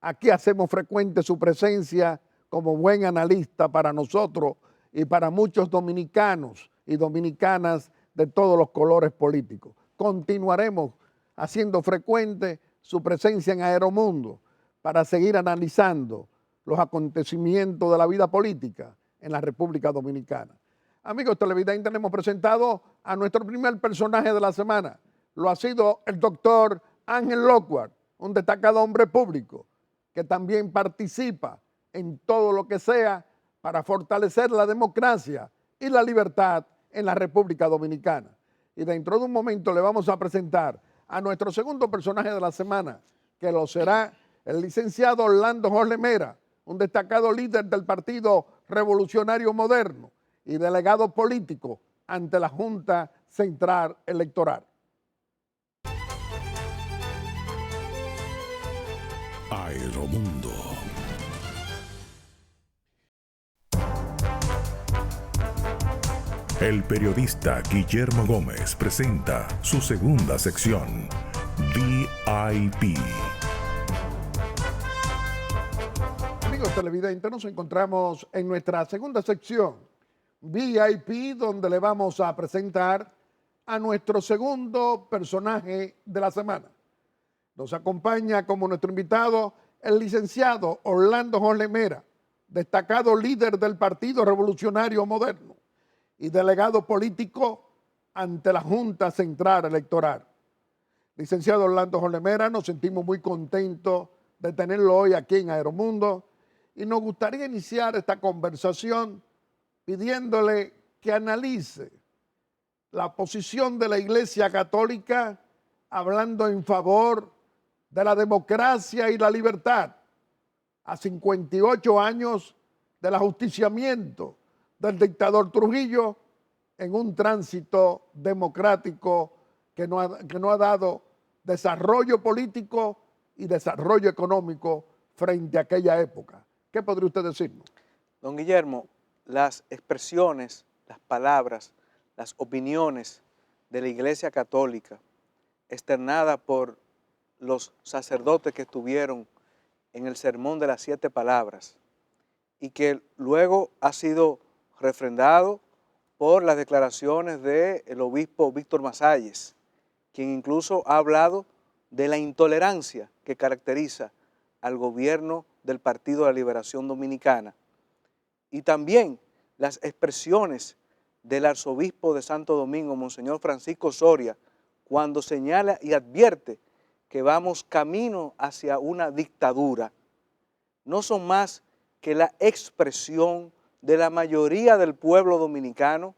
Aquí hacemos frecuente su presencia como buen analista para nosotros y para muchos dominicanos y dominicanas de todos los colores políticos. Continuaremos haciendo frecuente su presencia en Aeromundo para seguir analizando los acontecimientos de la vida política en la República Dominicana. Amigos televidentes, le hemos presentado a nuestro primer personaje de la semana. Lo ha sido el doctor Ángel Lockhart, un destacado hombre público que también participa en todo lo que sea para fortalecer la democracia y la libertad en la República Dominicana. Y dentro de un momento le vamos a presentar a nuestro segundo personaje de la semana, que lo será el licenciado Orlando Jorge Mera, un destacado líder del Partido Revolucionario Moderno y delegado político ante la Junta Central Electoral. Aeromundo. El periodista Guillermo Gómez presenta su segunda sección, VIP. Amigos televidentes, nos encontramos en nuestra segunda sección, VIP, donde le vamos a presentar a nuestro segundo personaje de la semana. Nos acompaña como nuestro invitado el licenciado Orlando Jorge Mera, destacado líder del Partido Revolucionario Moderno y delegado político ante la Junta Central Electoral. Licenciado Orlando Jorge Mera, nos sentimos muy contentos de tenerlo hoy aquí en Aeromundo y nos gustaría iniciar esta conversación pidiéndole que analice la posición de la Iglesia Católica hablando en favor de la democracia y la libertad a 58 años del ajusticiamiento del dictador Trujillo en un tránsito democrático que no ha dado desarrollo político y desarrollo económico frente a aquella época. ¿Qué podría usted decirnos? Don Guillermo, las expresiones, las palabras, las opiniones de la Iglesia Católica externadas por los sacerdotes que estuvieron en el sermón de las 7 palabras y que luego ha sido refrendado por las declaraciones del obispo Víctor Masalles, quien incluso ha hablado de la intolerancia que caracteriza al gobierno del Partido de la Liberación Dominicana, y también las expresiones del arzobispo de Santo Domingo, Monseñor Francisco Soria, cuando señala y advierte que vamos camino hacia una dictadura, no son más que la expresión de la mayoría del pueblo dominicano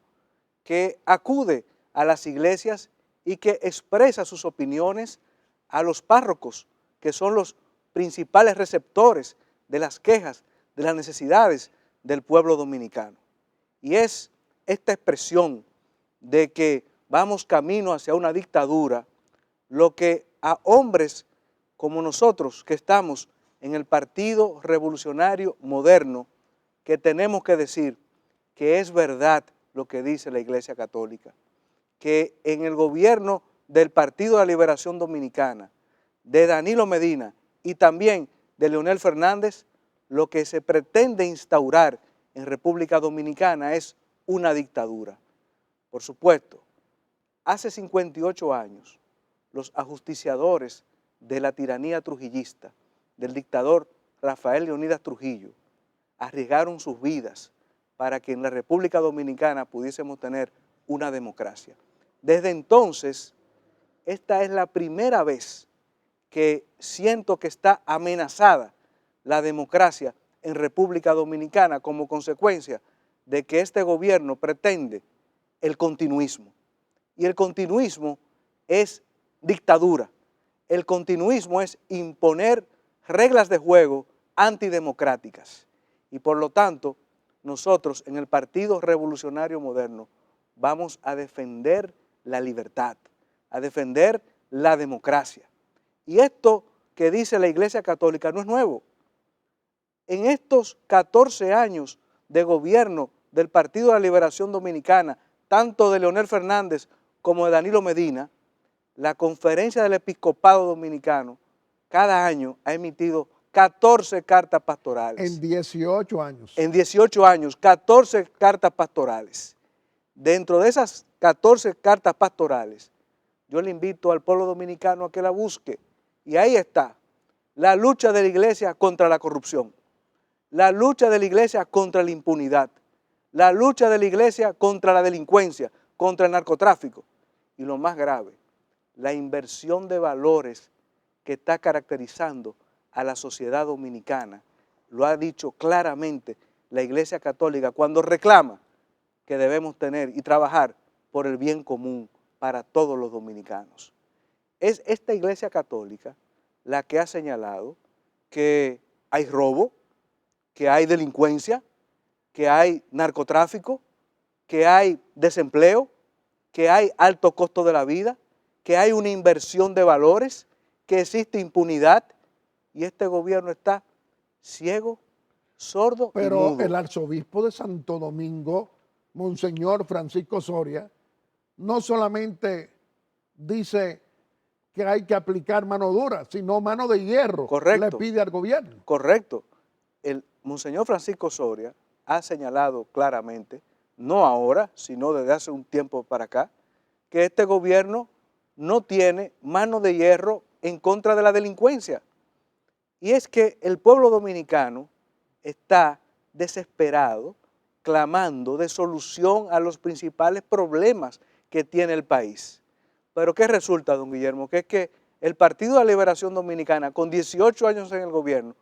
que acude a las iglesias y que expresa sus opiniones a los párrocos, que son los principales receptores de las quejas, de las necesidades del pueblo dominicano. Y es esta expresión de que vamos camino hacia una dictadura lo que a hombres como nosotros que estamos en el Partido Revolucionario Moderno, que tenemos que decir que es verdad lo que dice la Iglesia Católica, que en el gobierno del Partido de la Liberación Dominicana, de Danilo Medina y también de Leonel Fernández, lo que se pretende instaurar en República Dominicana es una dictadura. Por supuesto, hace 58 años, los ajusticiadores de la tiranía trujillista, del dictador Rafael Leónidas Trujillo, arriesgaron sus vidas para que en la República Dominicana pudiésemos tener una democracia. Desde entonces, esta es la primera vez que siento que está amenazada la democracia en República Dominicana como consecuencia de que este gobierno pretende el continuismo. Y el continuismo es dictadura. El continuismo es imponer reglas de juego antidemocráticas. Y por lo tanto, nosotros en el Partido Revolucionario Moderno vamos a defender la libertad, a defender la democracia. Y esto que dice la Iglesia Católica no es nuevo. En estos 14 años de gobierno del Partido de la Liberación Dominicana, tanto de Leonel Fernández como de Danilo Medina, la Conferencia del Episcopado Dominicano cada año ha emitido 14 cartas pastorales. En 18 años. En 18 años, 14 cartas pastorales. Dentro de esas 14 cartas pastorales, yo le invito al pueblo dominicano a que la busque. Y ahí está, la lucha de la iglesia contra la corrupción, la lucha de la iglesia contra la impunidad, la lucha de la iglesia contra la delincuencia, contra el narcotráfico. Y lo más grave, la inversión de valores que está caracterizando a la sociedad dominicana. Lo ha dicho claramente la Iglesia Católica cuando reclama que debemos tener y trabajar por el bien común para todos los dominicanos. Es esta Iglesia Católica la que ha señalado que hay robo, que hay delincuencia, que hay narcotráfico, que hay desempleo, que hay alto costo de la vida, que hay una inversión de valores, que existe impunidad, y este gobierno está ciego, sordo y mudo. Pero el arzobispo de Santo Domingo, Monseñor Francisco Soria, no solamente dice que hay que aplicar mano dura, sino mano de hierro. Correcto. Le pide al gobierno. Correcto. El Monseñor Francisco Soria ha señalado claramente, no ahora, sino desde hace un tiempo para acá, que este gobierno no tiene mano de hierro en contra de la delincuencia. Y es que el pueblo dominicano está desesperado, clamando de solución a los principales problemas que tiene el país. Pero ¿qué resulta, don Guillermo? Que es que el Partido de la Liberación Dominicana, con 18 años en el gobierno,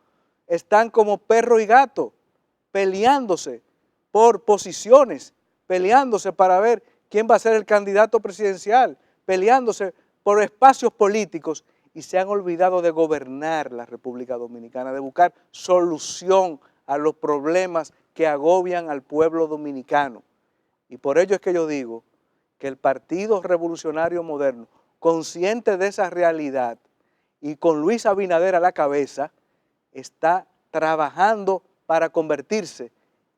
están como perro y gato, peleándose por posiciones, peleándose para ver quién va a ser el candidato presidencial, peleándose por espacios políticos, y se han olvidado de gobernar la República Dominicana, de buscar solución a los problemas que agobian al pueblo dominicano. Y por ello es que yo digo que el Partido Revolucionario Moderno, consciente de esa realidad y con Luis Abinader a la cabeza, está trabajando para convertirse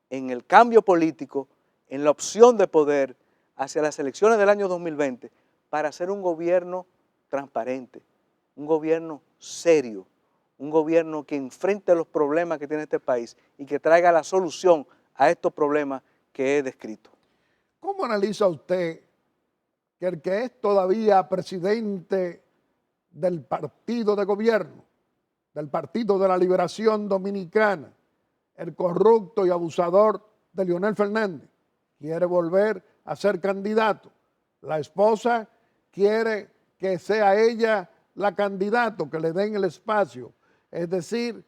en el cambio político, en la opción de poder hacia las elecciones del año 2020, para hacer un gobierno transparente, un gobierno serio, un gobierno que enfrente los problemas que tiene este país y que traiga la solución a estos problemas que he descrito. ¿Cómo analiza usted que el que es todavía presidente del partido de gobierno, del Partido de la Liberación Dominicana, el corrupto y abusador de Leonel Fernández, quiere volver a ser candidato? La esposa quiere que sea ella la candidata, que le den el espacio. Es decir,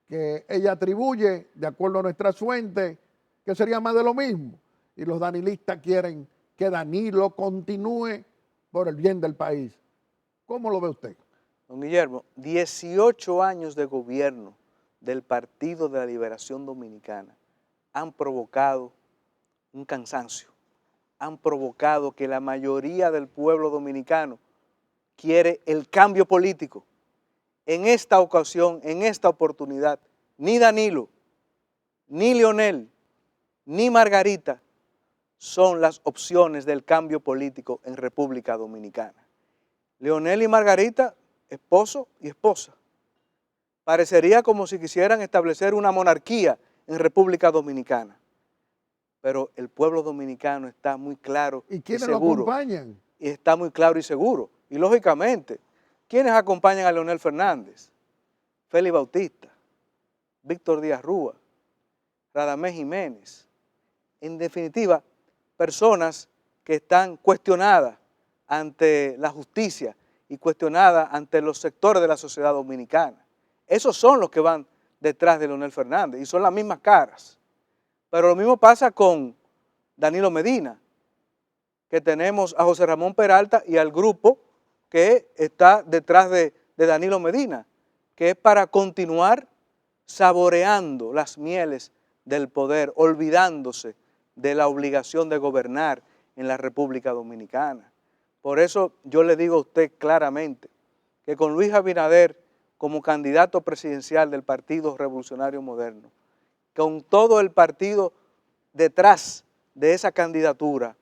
que ella atribuye, de acuerdo a nuestras fuentes, que sería más de lo mismo. Y los danilistas quieren que Danilo continúe por el bien del país. ¿Cómo lo ve usted? Don Guillermo, 18 años de gobierno del Partido de la Liberación Dominicana han provocado un cansancio, han provocado que la mayoría del pueblo dominicano quiere el cambio político. En esta ocasión, en esta oportunidad, ni Danilo, ni Leonel, ni Margarita son las opciones del cambio político en República Dominicana. Leonel y Margarita, esposo y esposa. Parecería como si quisieran establecer una monarquía en República Dominicana. Pero el pueblo dominicano está muy claro ¿Y y quiénes lo seguro. acompañan? Y está muy claro y seguro. Y lógicamente, ¿quiénes acompañan a Leonel Fernández? Félix Bautista, Víctor Díaz Rúa, Radamés Jiménez. En definitiva, personas que están cuestionadas ante la justicia y cuestionadas ante los sectores de la sociedad dominicana. Esos son los que van detrás de Leonel Fernández y son las mismas caras. Pero lo mismo pasa con Danilo Medina, que tenemos a José Ramón Peralta y al grupo que está detrás de Danilo Medina, que es para continuar saboreando las mieles del poder, olvidándose de la obligación de gobernar en la República Dominicana. Por eso yo le digo a usted claramente que con Luis Abinader como candidato presidencial del Partido Revolucionario Moderno, con todo el partido detrás de esa candidatura,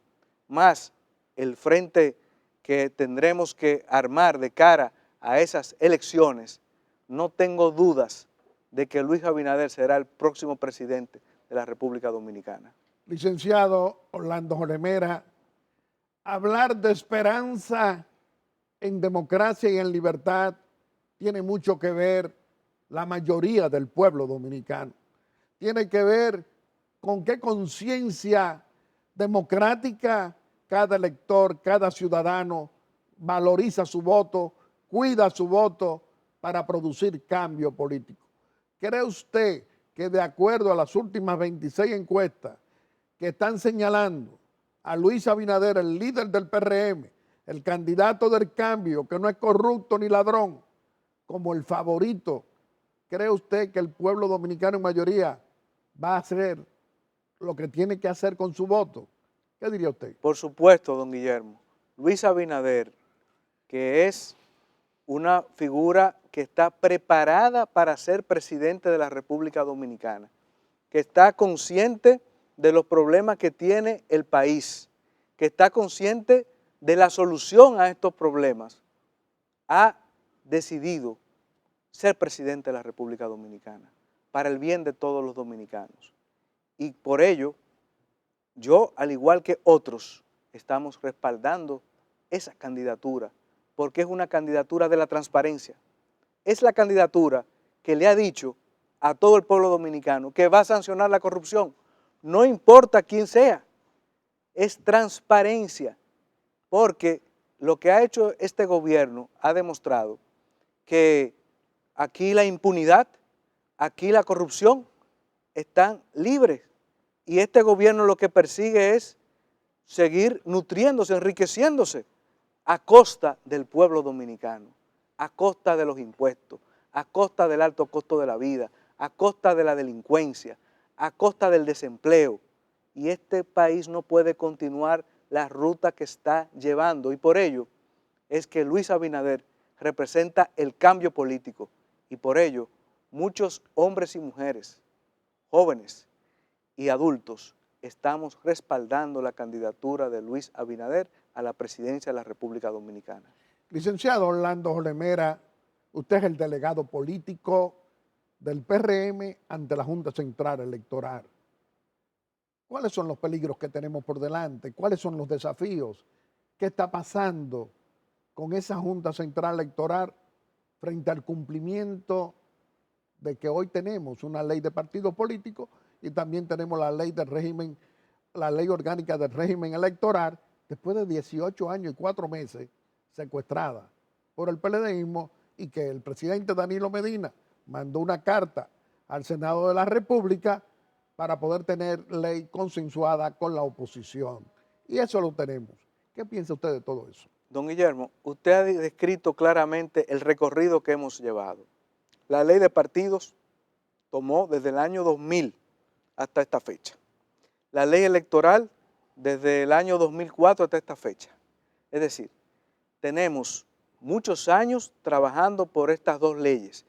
más el frente que tendremos que armar de cara a esas elecciones, no tengo dudas de que Luis Abinader será el próximo presidente de la República Dominicana. Licenciado Orlando Jorge Mera, hablar de esperanza en democracia y en libertad tiene mucho que ver la mayoría del pueblo dominicano. Tiene que ver con qué conciencia democrática cada elector, cada ciudadano valoriza su voto, cuida su voto para producir cambio político. ¿Cree usted que de acuerdo a las últimas 26 encuestas que están señalando a Luis Abinader, el líder del PRM, el candidato del cambio, que no es corrupto ni ladrón, como el favorito, cree usted que el pueblo dominicano en mayoría va a hacer lo que tiene que hacer con su voto? ¿Qué diría usted? Por supuesto, don Guillermo. Luis Abinader, que es una figura que está preparada para ser presidente de la República Dominicana, que está consciente de los problemas que tiene el país, que está consciente de la solución a estos problemas, ha decidido ser presidente de la República Dominicana para el bien de todos los dominicanos. Y por ello, yo, al igual que otros, estamos respaldando esa candidatura, porque es una candidatura de la transparencia. Es la candidatura que le ha dicho a todo el pueblo dominicano que va a sancionar la corrupción, no importa quién sea, es transparencia, porque lo que ha hecho este gobierno ha demostrado que aquí la impunidad, aquí la corrupción están libres y este gobierno lo que persigue es seguir nutriéndose, enriqueciéndose a costa del pueblo dominicano, a costa de los impuestos, a costa del alto costo de la vida, a costa de la delincuencia, a costa del desempleo. Y este país no puede continuar la ruta que está llevando y por ello es que Luis Abinader representa el cambio político y por ello muchos hombres y mujeres, jóvenes y adultos, estamos respaldando la candidatura de Luis Abinader a la presidencia de la República Dominicana. Licenciado Orlando Jolemera, usted es el delegado político del PRM ante la Junta Central Electoral. ¿Cuáles son los peligros que tenemos por delante? ¿Cuáles son los desafíos? ¿Qué está pasando con esa Junta Central Electoral frente al cumplimiento de que hoy tenemos una ley de partidos políticos y también tenemos la ley del régimen, la ley orgánica del régimen electoral, después de 18 años y 4 meses secuestrada por el PLDismo, y que el presidente Danilo Medina mandó una carta al Senado de la República para poder tener ley consensuada con la oposición? Y eso lo tenemos. ¿Qué piensa usted de todo eso? Don Guillermo, usted ha descrito claramente el recorrido que hemos llevado. La ley de partidos tomó desde el año 2000 hasta esta fecha. La ley electoral desde el año 2004 hasta esta fecha. Es decir, tenemos muchos años trabajando por estas dos leyes.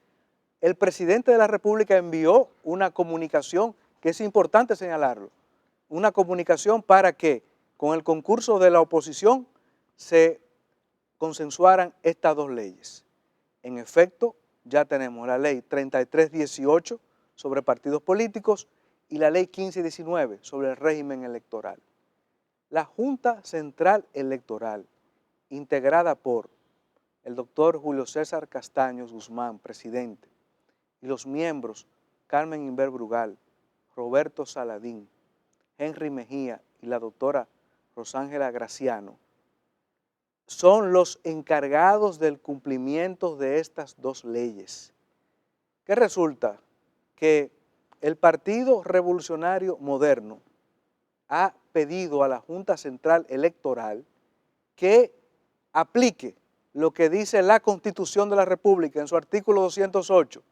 El presidente de la República envió una comunicación, que es importante señalarlo, una comunicación para que con el concurso de la oposición se consensuaran estas dos leyes. En efecto, ya tenemos la ley 3318 sobre partidos políticos y la ley 1519 sobre el régimen electoral. La Junta Central Electoral, integrada por el doctor Julio César Castaños Guzmán, presidente, y los miembros Carmen Inver Brugal, Roberto Saladín, Henry Mejía y la doctora Rosángela Graciano, son los encargados del cumplimiento de estas dos leyes. ¿Qué resulta? Que el Partido Revolucionario Moderno ha pedido a la Junta Central Electoral que aplique lo que dice la Constitución de la República en su artículo 208,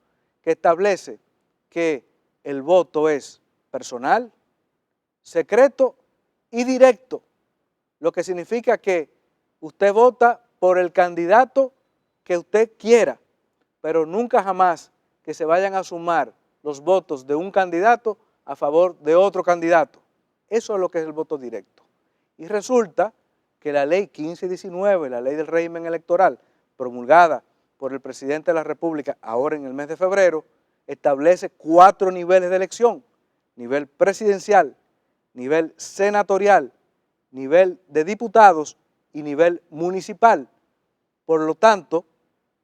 que establece que el voto es personal, secreto y directo, lo que significa que usted vota por el candidato que usted quiera, pero nunca jamás que se vayan a sumar los votos de un candidato a favor de otro candidato. Eso es lo que es el voto directo. Y resulta que la ley 1519, la ley del régimen electoral, promulgada por el presidente de la República ahora en el mes de febrero, establece 4 niveles de elección: nivel presidencial, nivel senatorial, nivel de diputados y nivel municipal. Por lo tanto,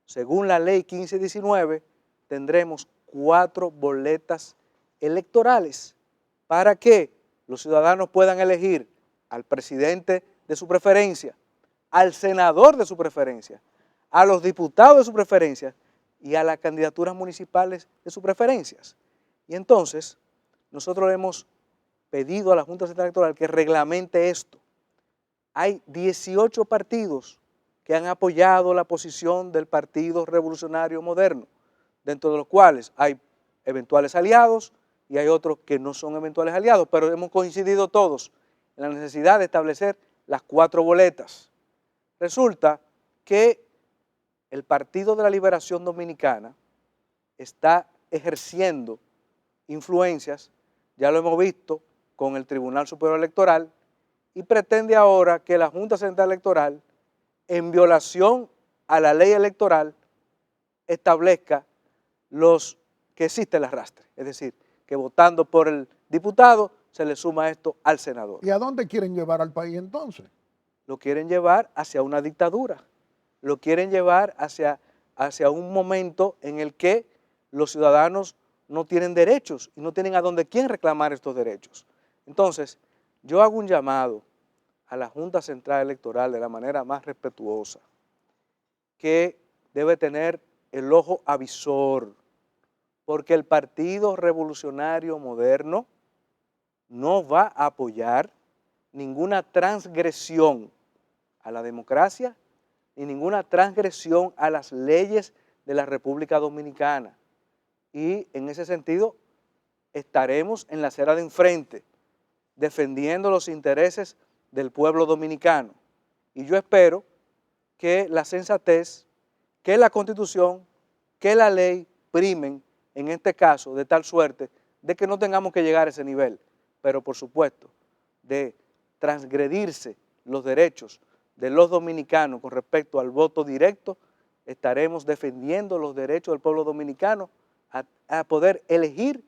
según la ley 1519, tendremos 4 boletas electorales para que los ciudadanos puedan elegir al presidente de su preferencia, al senador de su preferencia, a los diputados de su preferencia y a las candidaturas municipales de sus preferencias. Y entonces, nosotros le hemos pedido a la Junta Central Electoral que reglamente esto. Hay 18 partidos que han apoyado la posición del Partido Revolucionario Moderno, dentro de los cuales hay eventuales aliados y hay otros que no son eventuales aliados, pero hemos coincidido todos en la necesidad de establecer las 4 boletas. Resulta que el Partido de la Liberación Dominicana está ejerciendo influencias, ya lo hemos visto con el Tribunal Superior Electoral, y pretende ahora que la Junta Central Electoral, en violación a la ley electoral, establezca los que existe el arrastre, es decir, que votando por el diputado se le suma esto al senador. ¿Y a dónde quieren llevar al país entonces? Lo quieren llevar hacia una dictadura, lo quieren llevar hacia un momento en el que los ciudadanos no tienen derechos y no tienen a dónde quién reclamar estos derechos. Entonces, yo hago un llamado a la Junta Central Electoral de la manera más respetuosa, que debe tener el ojo avisor, porque el Partido Revolucionario Moderno no va a apoyar ninguna transgresión a la democracia ni ninguna transgresión a las leyes de la República Dominicana. Y en ese sentido estaremos en la acera de enfrente, defendiendo los intereses del pueblo dominicano. Y yo espero que la sensatez, que la Constitución, que la ley primen en este caso, de tal suerte de que no tengamos que llegar a ese nivel, pero por supuesto, de transgredirse los derechos de los dominicanos con respecto al voto directo, estaremos defendiendo los derechos del pueblo dominicano a poder elegir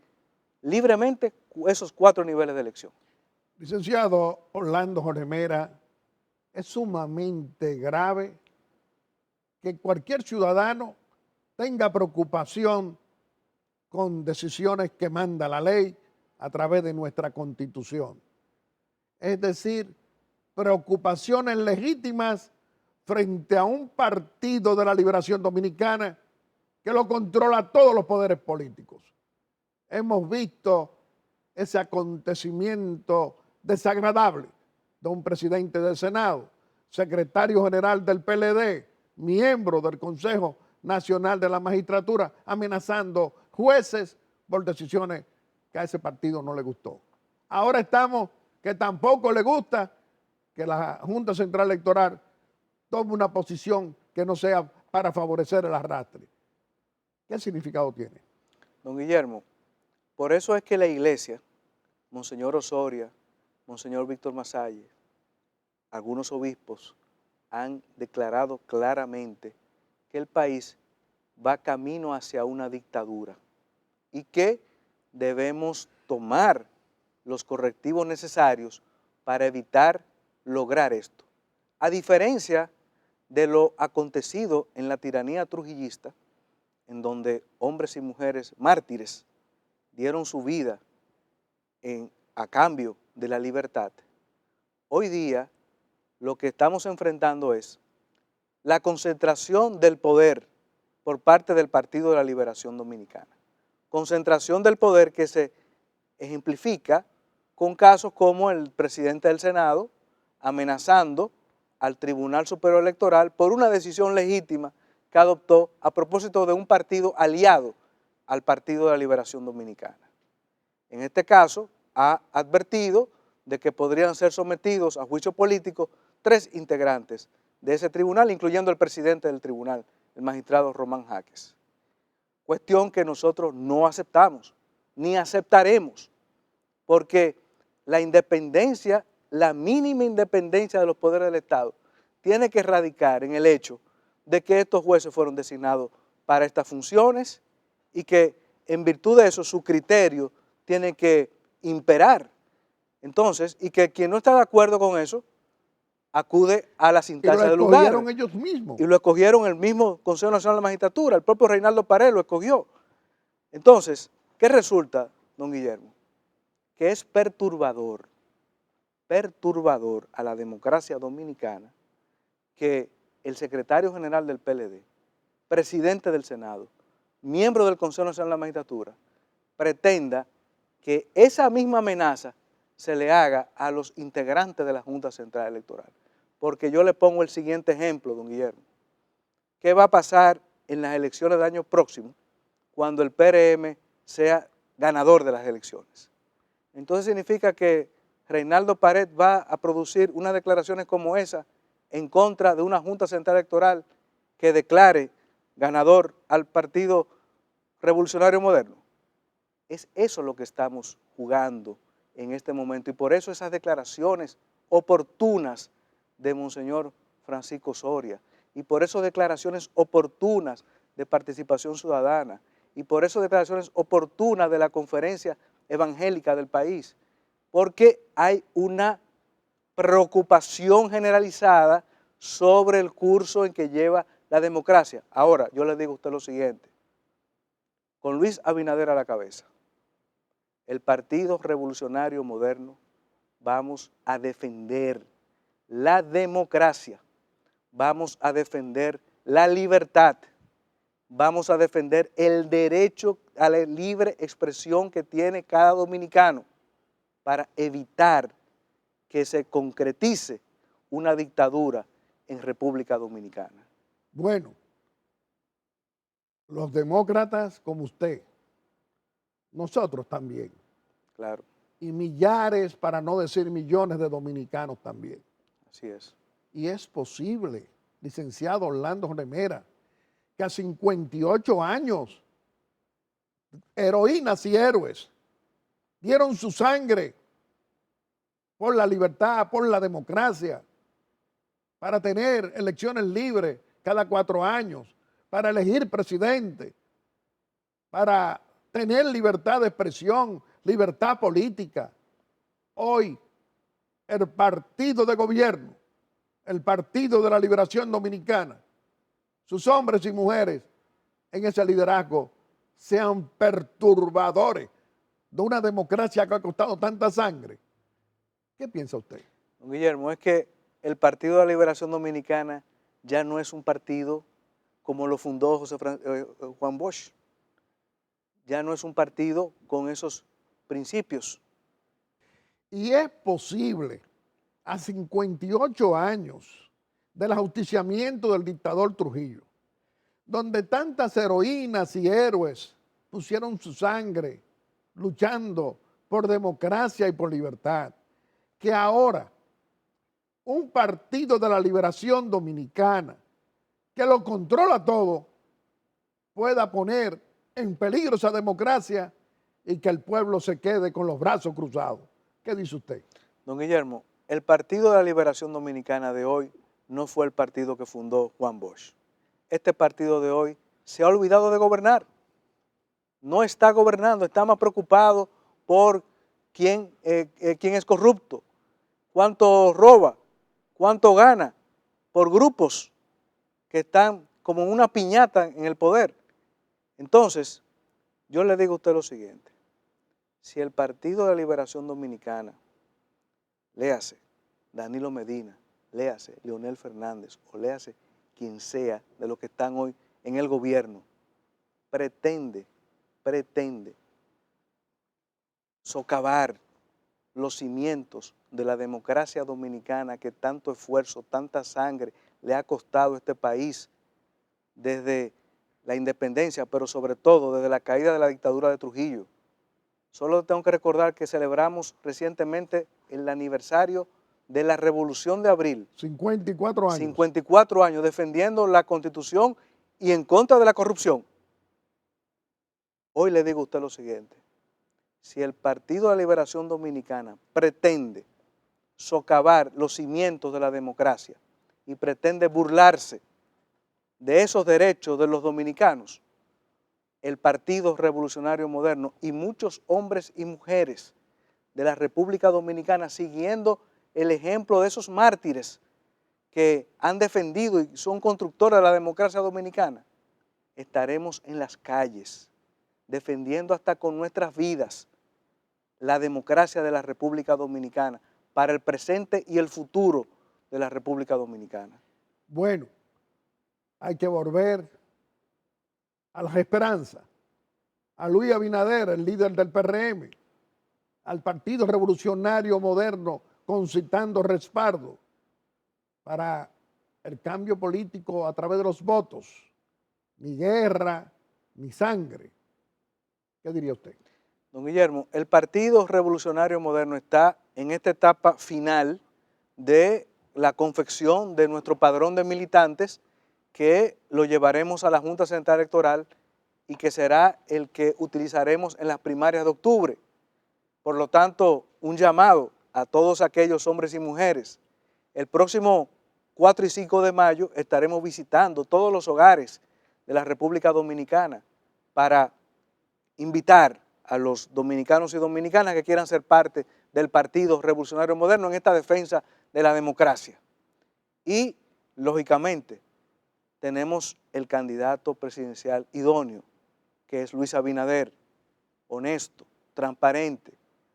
libremente esos 4 niveles de elección. Licenciado Orlando Jorge Mera, es sumamente grave que cualquier ciudadano tenga preocupación con decisiones que manda la ley a través de nuestra Constitución. Es decir, preocupaciones legítimas frente a un partido de la Liberación Dominicana que lo controla todos los poderes políticos. Hemos visto ese acontecimiento desagradable de un presidente del Senado, secretario general del PLD, miembro del Consejo Nacional de la Magistratura, amenazando jueces por decisiones que a ese partido no le gustó. Ahora estamos que tampoco le gusta que la Junta Central Electoral tome una posición que no sea para favorecer el arrastre. ¿Qué significado tiene? Don Guillermo, por eso es que la iglesia, Monseñor Osoria, Monseñor Víctor Masalle, algunos obispos han declarado claramente que el país va camino hacia una dictadura y que debemos tomar los correctivos necesarios para evitar lograr esto. A diferencia de lo acontecido en la tiranía trujillista, en donde hombres y mujeres mártires dieron su vida a cambio de la libertad, hoy día lo que estamos enfrentando es la concentración del poder por parte del Partido de la Liberación Dominicana. Concentración del poder que se ejemplifica con casos como el presidente del Senado amenazando al Tribunal Superior Electoral por una decisión legítima que adoptó a propósito de un partido aliado al Partido de la Liberación Dominicana. En este caso, ha advertido de que podrían ser sometidos a juicio político 3 integrantes de ese tribunal, incluyendo el presidente del tribunal, el magistrado Román Jaques. Cuestión que nosotros no aceptamos, ni aceptaremos, porque la independencia, la mínima independencia de los poderes del Estado, tiene que radicar en el hecho de que estos jueces fueron designados para estas funciones y que en virtud de eso su criterio tiene que imperar. Entonces, y que quien no está de acuerdo con eso, acude a las instancias del lugar. Y lo escogieron ellos mismos. Y lo escogieron el mismo Consejo Nacional de la Magistratura, el propio Reinaldo Pared lo escogió. Entonces, ¿qué resulta, don Guillermo? Que es perturbador a la democracia dominicana que el secretario general del PLD, presidente del Senado, miembro del Consejo Nacional de la Magistratura, pretenda que esa misma amenaza se le haga a los integrantes de la Junta Central Electoral. Porque yo le pongo el siguiente ejemplo, don Guillermo. ¿Qué va a pasar en las elecciones del año próximo cuando el PRM sea ganador de las elecciones? Entonces significa que Reinaldo Pared va a producir unas declaraciones como esa en contra de una Junta Central Electoral que declare ganador al Partido Revolucionario Moderno. Es eso lo que estamos jugando en este momento y por eso esas declaraciones oportunas de Monseñor Francisco Soria y por eso declaraciones oportunas de participación ciudadana y por eso declaraciones oportunas de la Conferencia Evangélica del país, porque hay una preocupación generalizada sobre el curso en que lleva la democracia. Ahora, yo le digo a usted lo siguiente, con Luis Abinader a la cabeza, el Partido Revolucionario Moderno vamos a defender la democracia, vamos a defender la libertad, vamos a defender el derecho a la libre expresión que tiene cada dominicano para evitar que se concretice una dictadura en República Dominicana. Bueno, los demócratas como usted, nosotros también. Claro. Y millares, para no decir millones de dominicanos también. Así es. Y es posible, licenciado Orlando Jorge Mera, que a 58 años, heroínas y héroes dieron su sangre por la libertad, por la democracia, para tener elecciones libres cada 4 años, para elegir presidente, para tener libertad de expresión, libertad política. Hoy, el partido de gobierno, el Partido de la Liberación Dominicana, sus hombres y mujeres en ese liderazgo sean perturbadores de una democracia que ha costado tanta sangre. ¿Qué piensa usted? Don Guillermo, es que el Partido de la Liberación Dominicana ya no es un partido como lo fundó Juan Bosch. Ya no es un partido con esos principios. Y es posible, a 58 años del ajusticiamiento del dictador Trujillo, donde tantas heroínas y héroes pusieron su sangre luchando por democracia y por libertad, que ahora un Partido de la Liberación Dominicana que lo controla todo pueda poner en peligro esa democracia y que el pueblo se quede con los brazos cruzados. ¿Qué dice usted? Don Guillermo, el Partido de la Liberación Dominicana de hoy no fue el partido que fundó Juan Bosch. Este partido de hoy se ha olvidado de gobernar. No está gobernando, está más preocupado por quién es corrupto, cuánto roba, cuánto gana, por grupos que están como una piñata en el poder. Entonces, yo le digo a usted lo siguiente: si el Partido de la Liberación Dominicana, léase Danilo Medina, léase Leonel Fernández o léase quien sea de los que están hoy en el gobierno, pretende socavar los cimientos de la democracia dominicana que tanto esfuerzo, tanta sangre le ha costado a este país desde la independencia, pero sobre todo desde la caída de la dictadura de Trujillo. Solo tengo que recordar que celebramos recientemente el aniversario de la Revolución de Abril. 54 años. 54 años defendiendo la Constitución y en contra de la corrupción. Hoy le digo a usted lo siguiente: si el Partido de la Liberación Dominicana pretende socavar los cimientos de la democracia y pretende burlarse de esos derechos de los dominicanos, el Partido Revolucionario Moderno y muchos hombres y mujeres de la República Dominicana, siguiendo el ejemplo de esos mártires que han defendido y son constructores de la democracia dominicana, estaremos en las calles defendiendo hasta con nuestras vidas la democracia de la República Dominicana para el presente y el futuro de la República Dominicana. Bueno, hay que volver a las esperanzas, a Luis Abinader, el líder del PRM, al Partido Revolucionario Moderno, concitando respaldo para el cambio político a través de los votos, ni guerra, ni sangre. ¿Qué diría usted? Don Guillermo, el Partido Revolucionario Moderno está en esta etapa final de la confección de nuestro padrón de militantes, que lo llevaremos a la Junta Central Electoral y que será el que utilizaremos en las primarias de octubre. Por lo tanto, un llamado a todos aquellos hombres y mujeres. El próximo 4 y 5 de mayo estaremos visitando todos los hogares de la República Dominicana para invitar a los dominicanos y dominicanas que quieran ser parte del Partido Revolucionario Moderno en esta defensa de la democracia. Y, lógicamente, tenemos el candidato presidencial idóneo, que es Luis Abinader, honesto, transparente,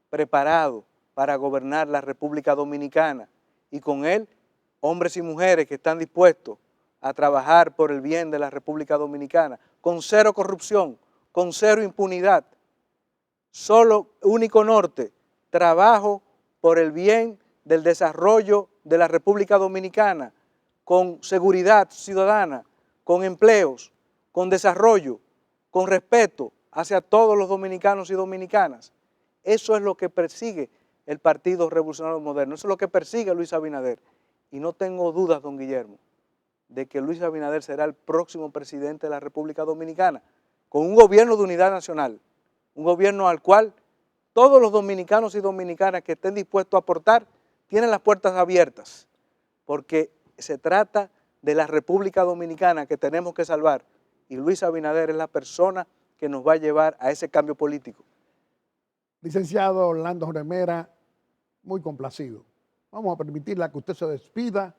preparado para gobernar la República Dominicana, y con él hombres y mujeres que están dispuestos a trabajar por el bien de la República Dominicana, con cero corrupción, con cero impunidad, solo único norte: trabajo por el bien del desarrollo de la República Dominicana, con seguridad ciudadana, con empleos, con desarrollo, con respeto hacia todos los dominicanos y dominicanas. Eso es lo que persigue el Partido Revolucionario Moderno, eso es lo que persigue Luis Abinader. Y no tengo dudas, don Guillermo, de que Luis Abinader será el próximo presidente de la República Dominicana, con un gobierno de unidad nacional, un gobierno al cual todos los dominicanos y dominicanas que estén dispuestos a aportar tienen las puertas abiertas, porque se trata de la República Dominicana que tenemos que salvar, y Luis Abinader es la persona que nos va a llevar a ese cambio político. Licenciado Orlando Jorge Mera, muy complacido. Vamos a permitirle que usted se despida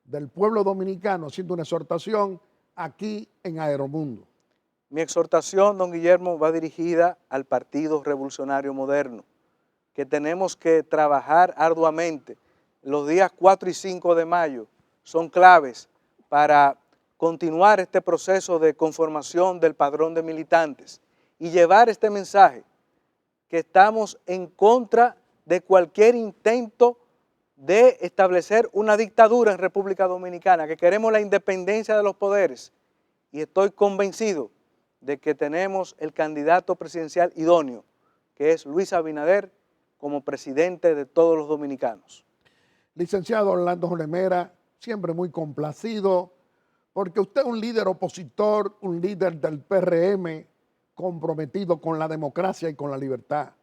del pueblo dominicano haciendo una exhortación aquí en Aeromundo. Mi exhortación, don Guillermo, va dirigida al Partido Revolucionario Moderno, que tenemos que trabajar arduamente. Los días 4 y 5 de mayo son claves para continuar este proceso de conformación del padrón de militantes y llevar este mensaje que estamos en contra de cualquier intento de establecer una dictadura en República Dominicana, que queremos la independencia de los poderes, y estoy convencido de que tenemos el candidato presidencial idóneo, que es Luis Abinader, como presidente de todos los dominicanos. Licenciado Orlando Jorge Mera, siempre muy complacido, porque usted es un líder opositor, un líder del PRM, comprometido con la democracia y con la libertad,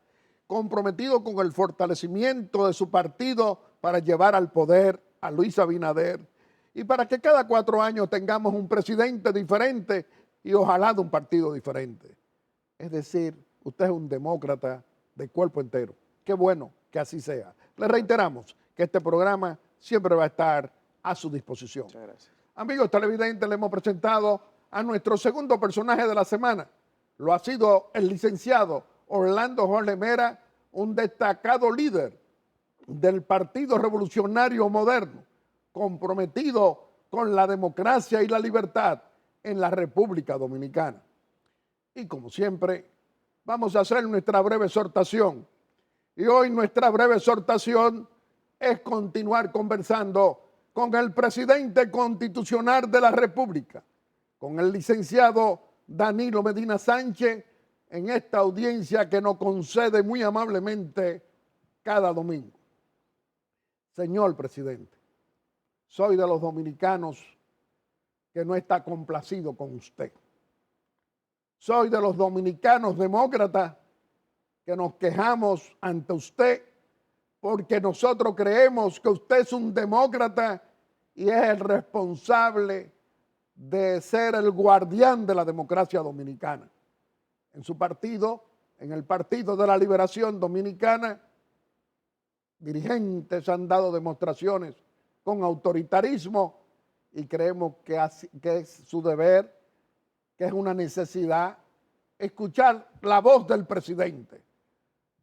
comprometido con el fortalecimiento de su partido para llevar al poder a Luis Abinader y para que cada 4 años tengamos un presidente diferente y ojalá de un partido diferente. Es decir, usted es un demócrata de cuerpo entero. Qué bueno que así sea. Le reiteramos que este programa siempre va a estar a su disposición. Muchas gracias. Amigos televidentes, le hemos presentado a nuestro segundo personaje de la semana. Lo ha sido el licenciado Orlando Jorge Mera, un destacado líder del Partido Revolucionario Moderno, comprometido con la democracia y la libertad en la República Dominicana. Y como siempre, vamos a hacer nuestra breve exhortación. Y hoy nuestra breve exhortación es continuar conversando con el presidente constitucional de la República, con el licenciado Danilo Medina Sánchez, en esta audiencia que nos concede muy amablemente cada domingo. Señor presidente, soy de los dominicanos que no está complacido con usted. Soy de los dominicanos demócratas que nos quejamos ante usted porque nosotros creemos que usted es un demócrata y es el responsable de ser el guardián de la democracia dominicana. En su partido, en el Partido de la Liberación Dominicana, dirigentes han dado demostraciones con autoritarismo y creemos que es su deber, que es una necesidad, escuchar la voz del presidente.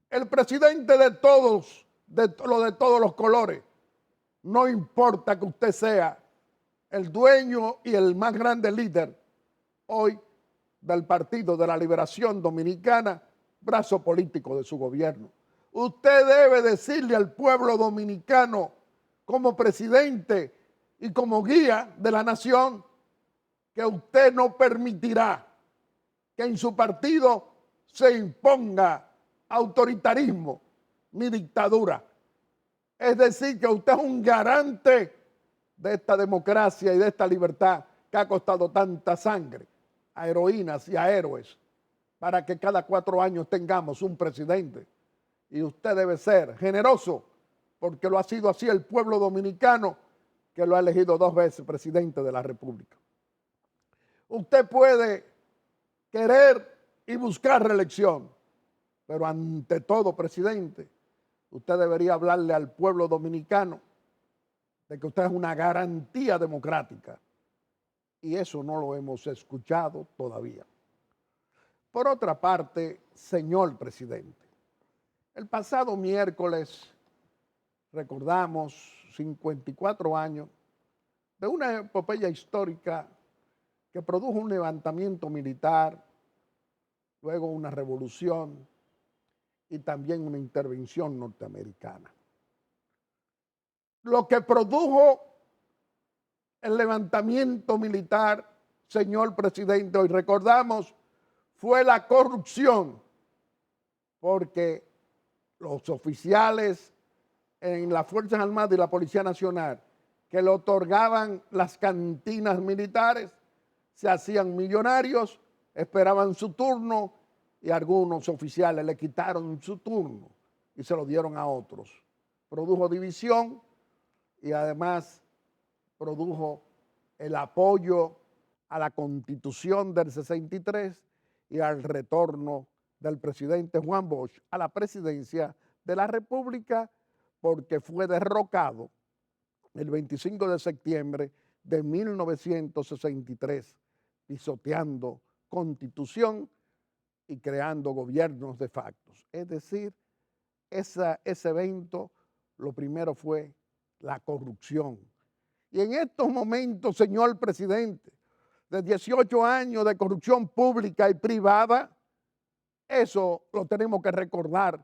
El presidente de todos, de todos los colores. No importa que usted sea el dueño y el más grande líder hoy del Partido de la Liberación Dominicana, brazo político de su gobierno. Usted debe decirle al pueblo dominicano como presidente y como guía de la nación que usted no permitirá que en su partido se imponga autoritarismo ni dictadura. Es decir, que usted es un garante de esta democracia y de esta libertad que ha costado tanta sangre a heroínas y a héroes para que cada 4 años tengamos un presidente. Y usted debe ser generoso porque lo ha sido así el pueblo dominicano que lo ha elegido 2 veces presidente de la República. Usted puede querer y buscar reelección, pero ante todo, presidente, usted debería hablarle al pueblo dominicano de que usted es una garantía democrática. Y eso no lo hemos escuchado todavía. Por otra parte, señor presidente, el pasado miércoles recordamos 54 años de una epopeya histórica que produjo un levantamiento militar, luego una revolución y también una intervención norteamericana. Lo que produjo el levantamiento militar, señor presidente, hoy recordamos, fue la corrupción, porque los oficiales en las Fuerzas Armadas y la Policía Nacional que le otorgaban las cantinas militares se hacían millonarios, esperaban su turno y algunos oficiales le quitaron su turno y se lo dieron a otros. Produjo división y además produjo el apoyo a la Constitución del 63 y al retorno del presidente Juan Bosch a la presidencia de la República, porque fue derrocado el 25 de septiembre de 1963, pisoteando Constitución y creando gobiernos de facto. Es decir, ese evento, lo primero fue la corrupción. Y en estos momentos, señor presidente, de 18 años de corrupción pública y privada, eso lo tenemos que recordar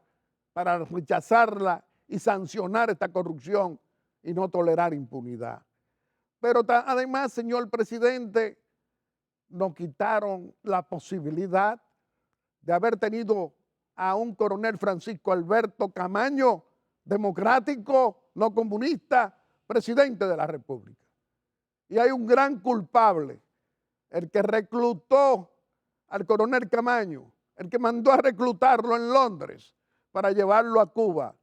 para rechazarla y sancionar esta corrupción y no tolerar impunidad. Pero además, señor presidente, nos quitaron la posibilidad de haber tenido a un coronel Francisco Alberto Camaño, democrático, no comunista, presidente de la República. Y hay un gran culpable, el que reclutó al coronel Camaño, el que mandó a reclutarlo en Londres para llevarlo a Cuba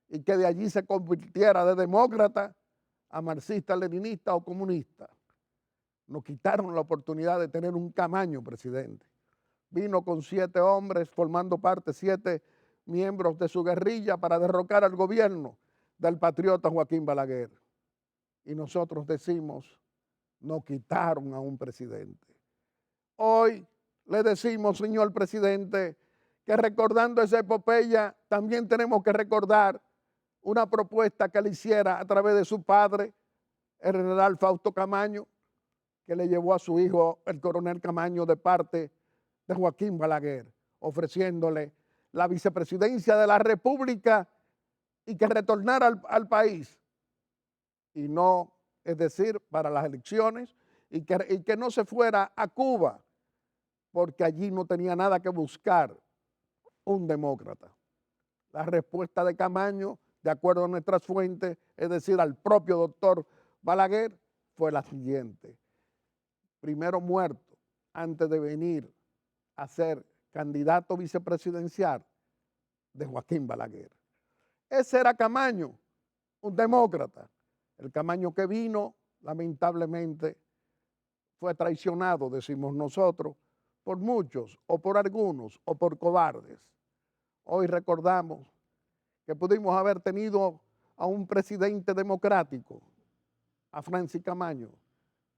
y que de allí se convirtiera de demócrata a marxista, leninista o comunista. Nos quitaron la oportunidad de tener un Camaño presidente. Vino con 7 hombres, formando parte 7 miembros de su guerrilla para derrocar al gobierno del patriota Joaquín Balaguer. Y nosotros decimos, nos quitaron a un presidente. Hoy le decimos, señor presidente, que recordando esa epopeya, también tenemos que recordar una propuesta que le hiciera a través de su padre, el general Fausto Camaño, que le llevó a su hijo, el coronel Camaño, de parte de Joaquín Balaguer, ofreciéndole la vicepresidencia de la República y que retornara al país. Y no, es decir, para las elecciones, y que no se fuera a Cuba, porque allí no tenía nada que buscar un demócrata. La respuesta de Camaño, de acuerdo a nuestras fuentes, es decir, al propio doctor Balaguer, fue la siguiente. Primero muerto, antes de venir a ser candidato vicepresidencial de Joaquín Balaguer. Ese era Camaño, un demócrata. El Camaño que vino, lamentablemente, fue traicionado, decimos nosotros, por muchos, o por algunos, o por cobardes. Hoy recordamos que pudimos haber tenido a un presidente democrático, a Francis Camaño,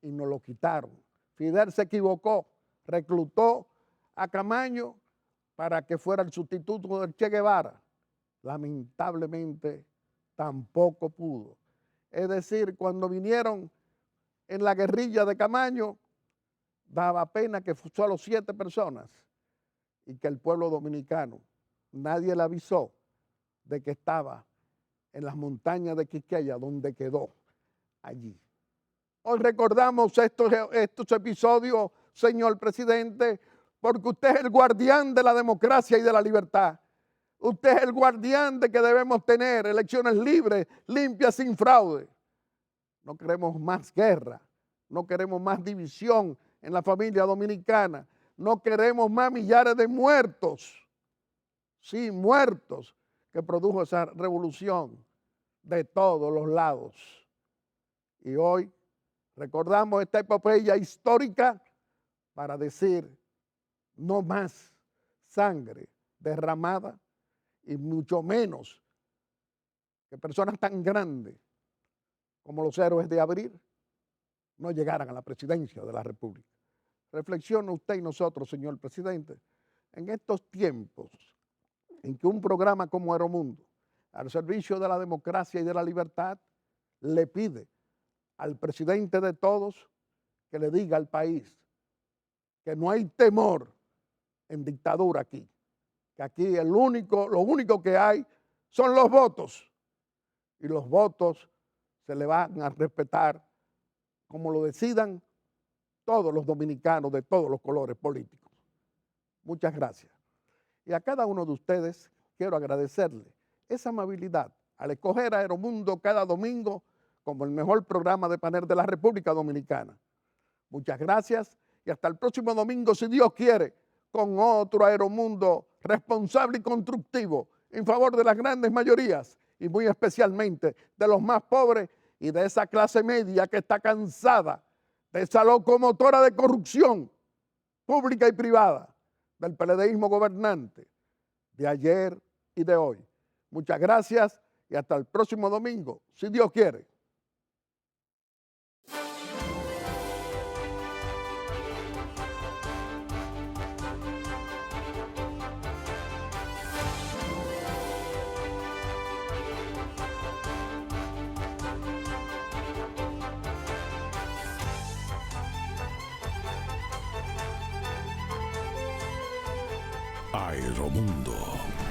y nos lo quitaron. Fidel se equivocó, reclutó a Camaño para que fuera el sustituto del Che Guevara. Lamentablemente, tampoco pudo. Es decir, cuando vinieron en la guerrilla de Camaño, daba pena que solo 7 personas y que el pueblo dominicano, nadie le avisó de que estaba en las montañas de Quiqueya, donde quedó allí. Hoy recordamos estos episodios, señor presidente, porque usted es el guardián de la democracia y de la libertad. Usted es el guardián de que debemos tener elecciones libres, limpias, sin fraude. No queremos más guerra, no queremos más división en la familia dominicana, no queremos más millares de muertos, sí, muertos, que produjo esa revolución de todos los lados. Y hoy recordamos esta epopeya histórica para decir no más sangre derramada y mucho menos que personas tan grandes como los héroes de abril no llegaran a la presidencia de la República. Reflexione usted y nosotros, señor presidente, en estos tiempos en que un programa como Aeromundo, al servicio de la democracia y de la libertad, le pide al presidente de todos que le diga al país que no hay temor en dictadura aquí, que aquí lo único que hay son los votos, y los votos se le van a respetar como lo decidan todos los dominicanos de todos los colores políticos. Muchas gracias. Y a cada uno de ustedes quiero agradecerle esa amabilidad al escoger a Aeromundo cada domingo como el mejor programa de panel de la República Dominicana. Muchas gracias y hasta el próximo domingo, si Dios quiere, con otro Aeromundo responsable y constructivo en favor de las grandes mayorías y muy especialmente de los más pobres y de esa clase media que está cansada de esa locomotora de corrupción pública y privada del PLDismo gobernante de ayer y de hoy. Muchas gracias y hasta el próximo domingo, si Dios quiere. Aeromundo.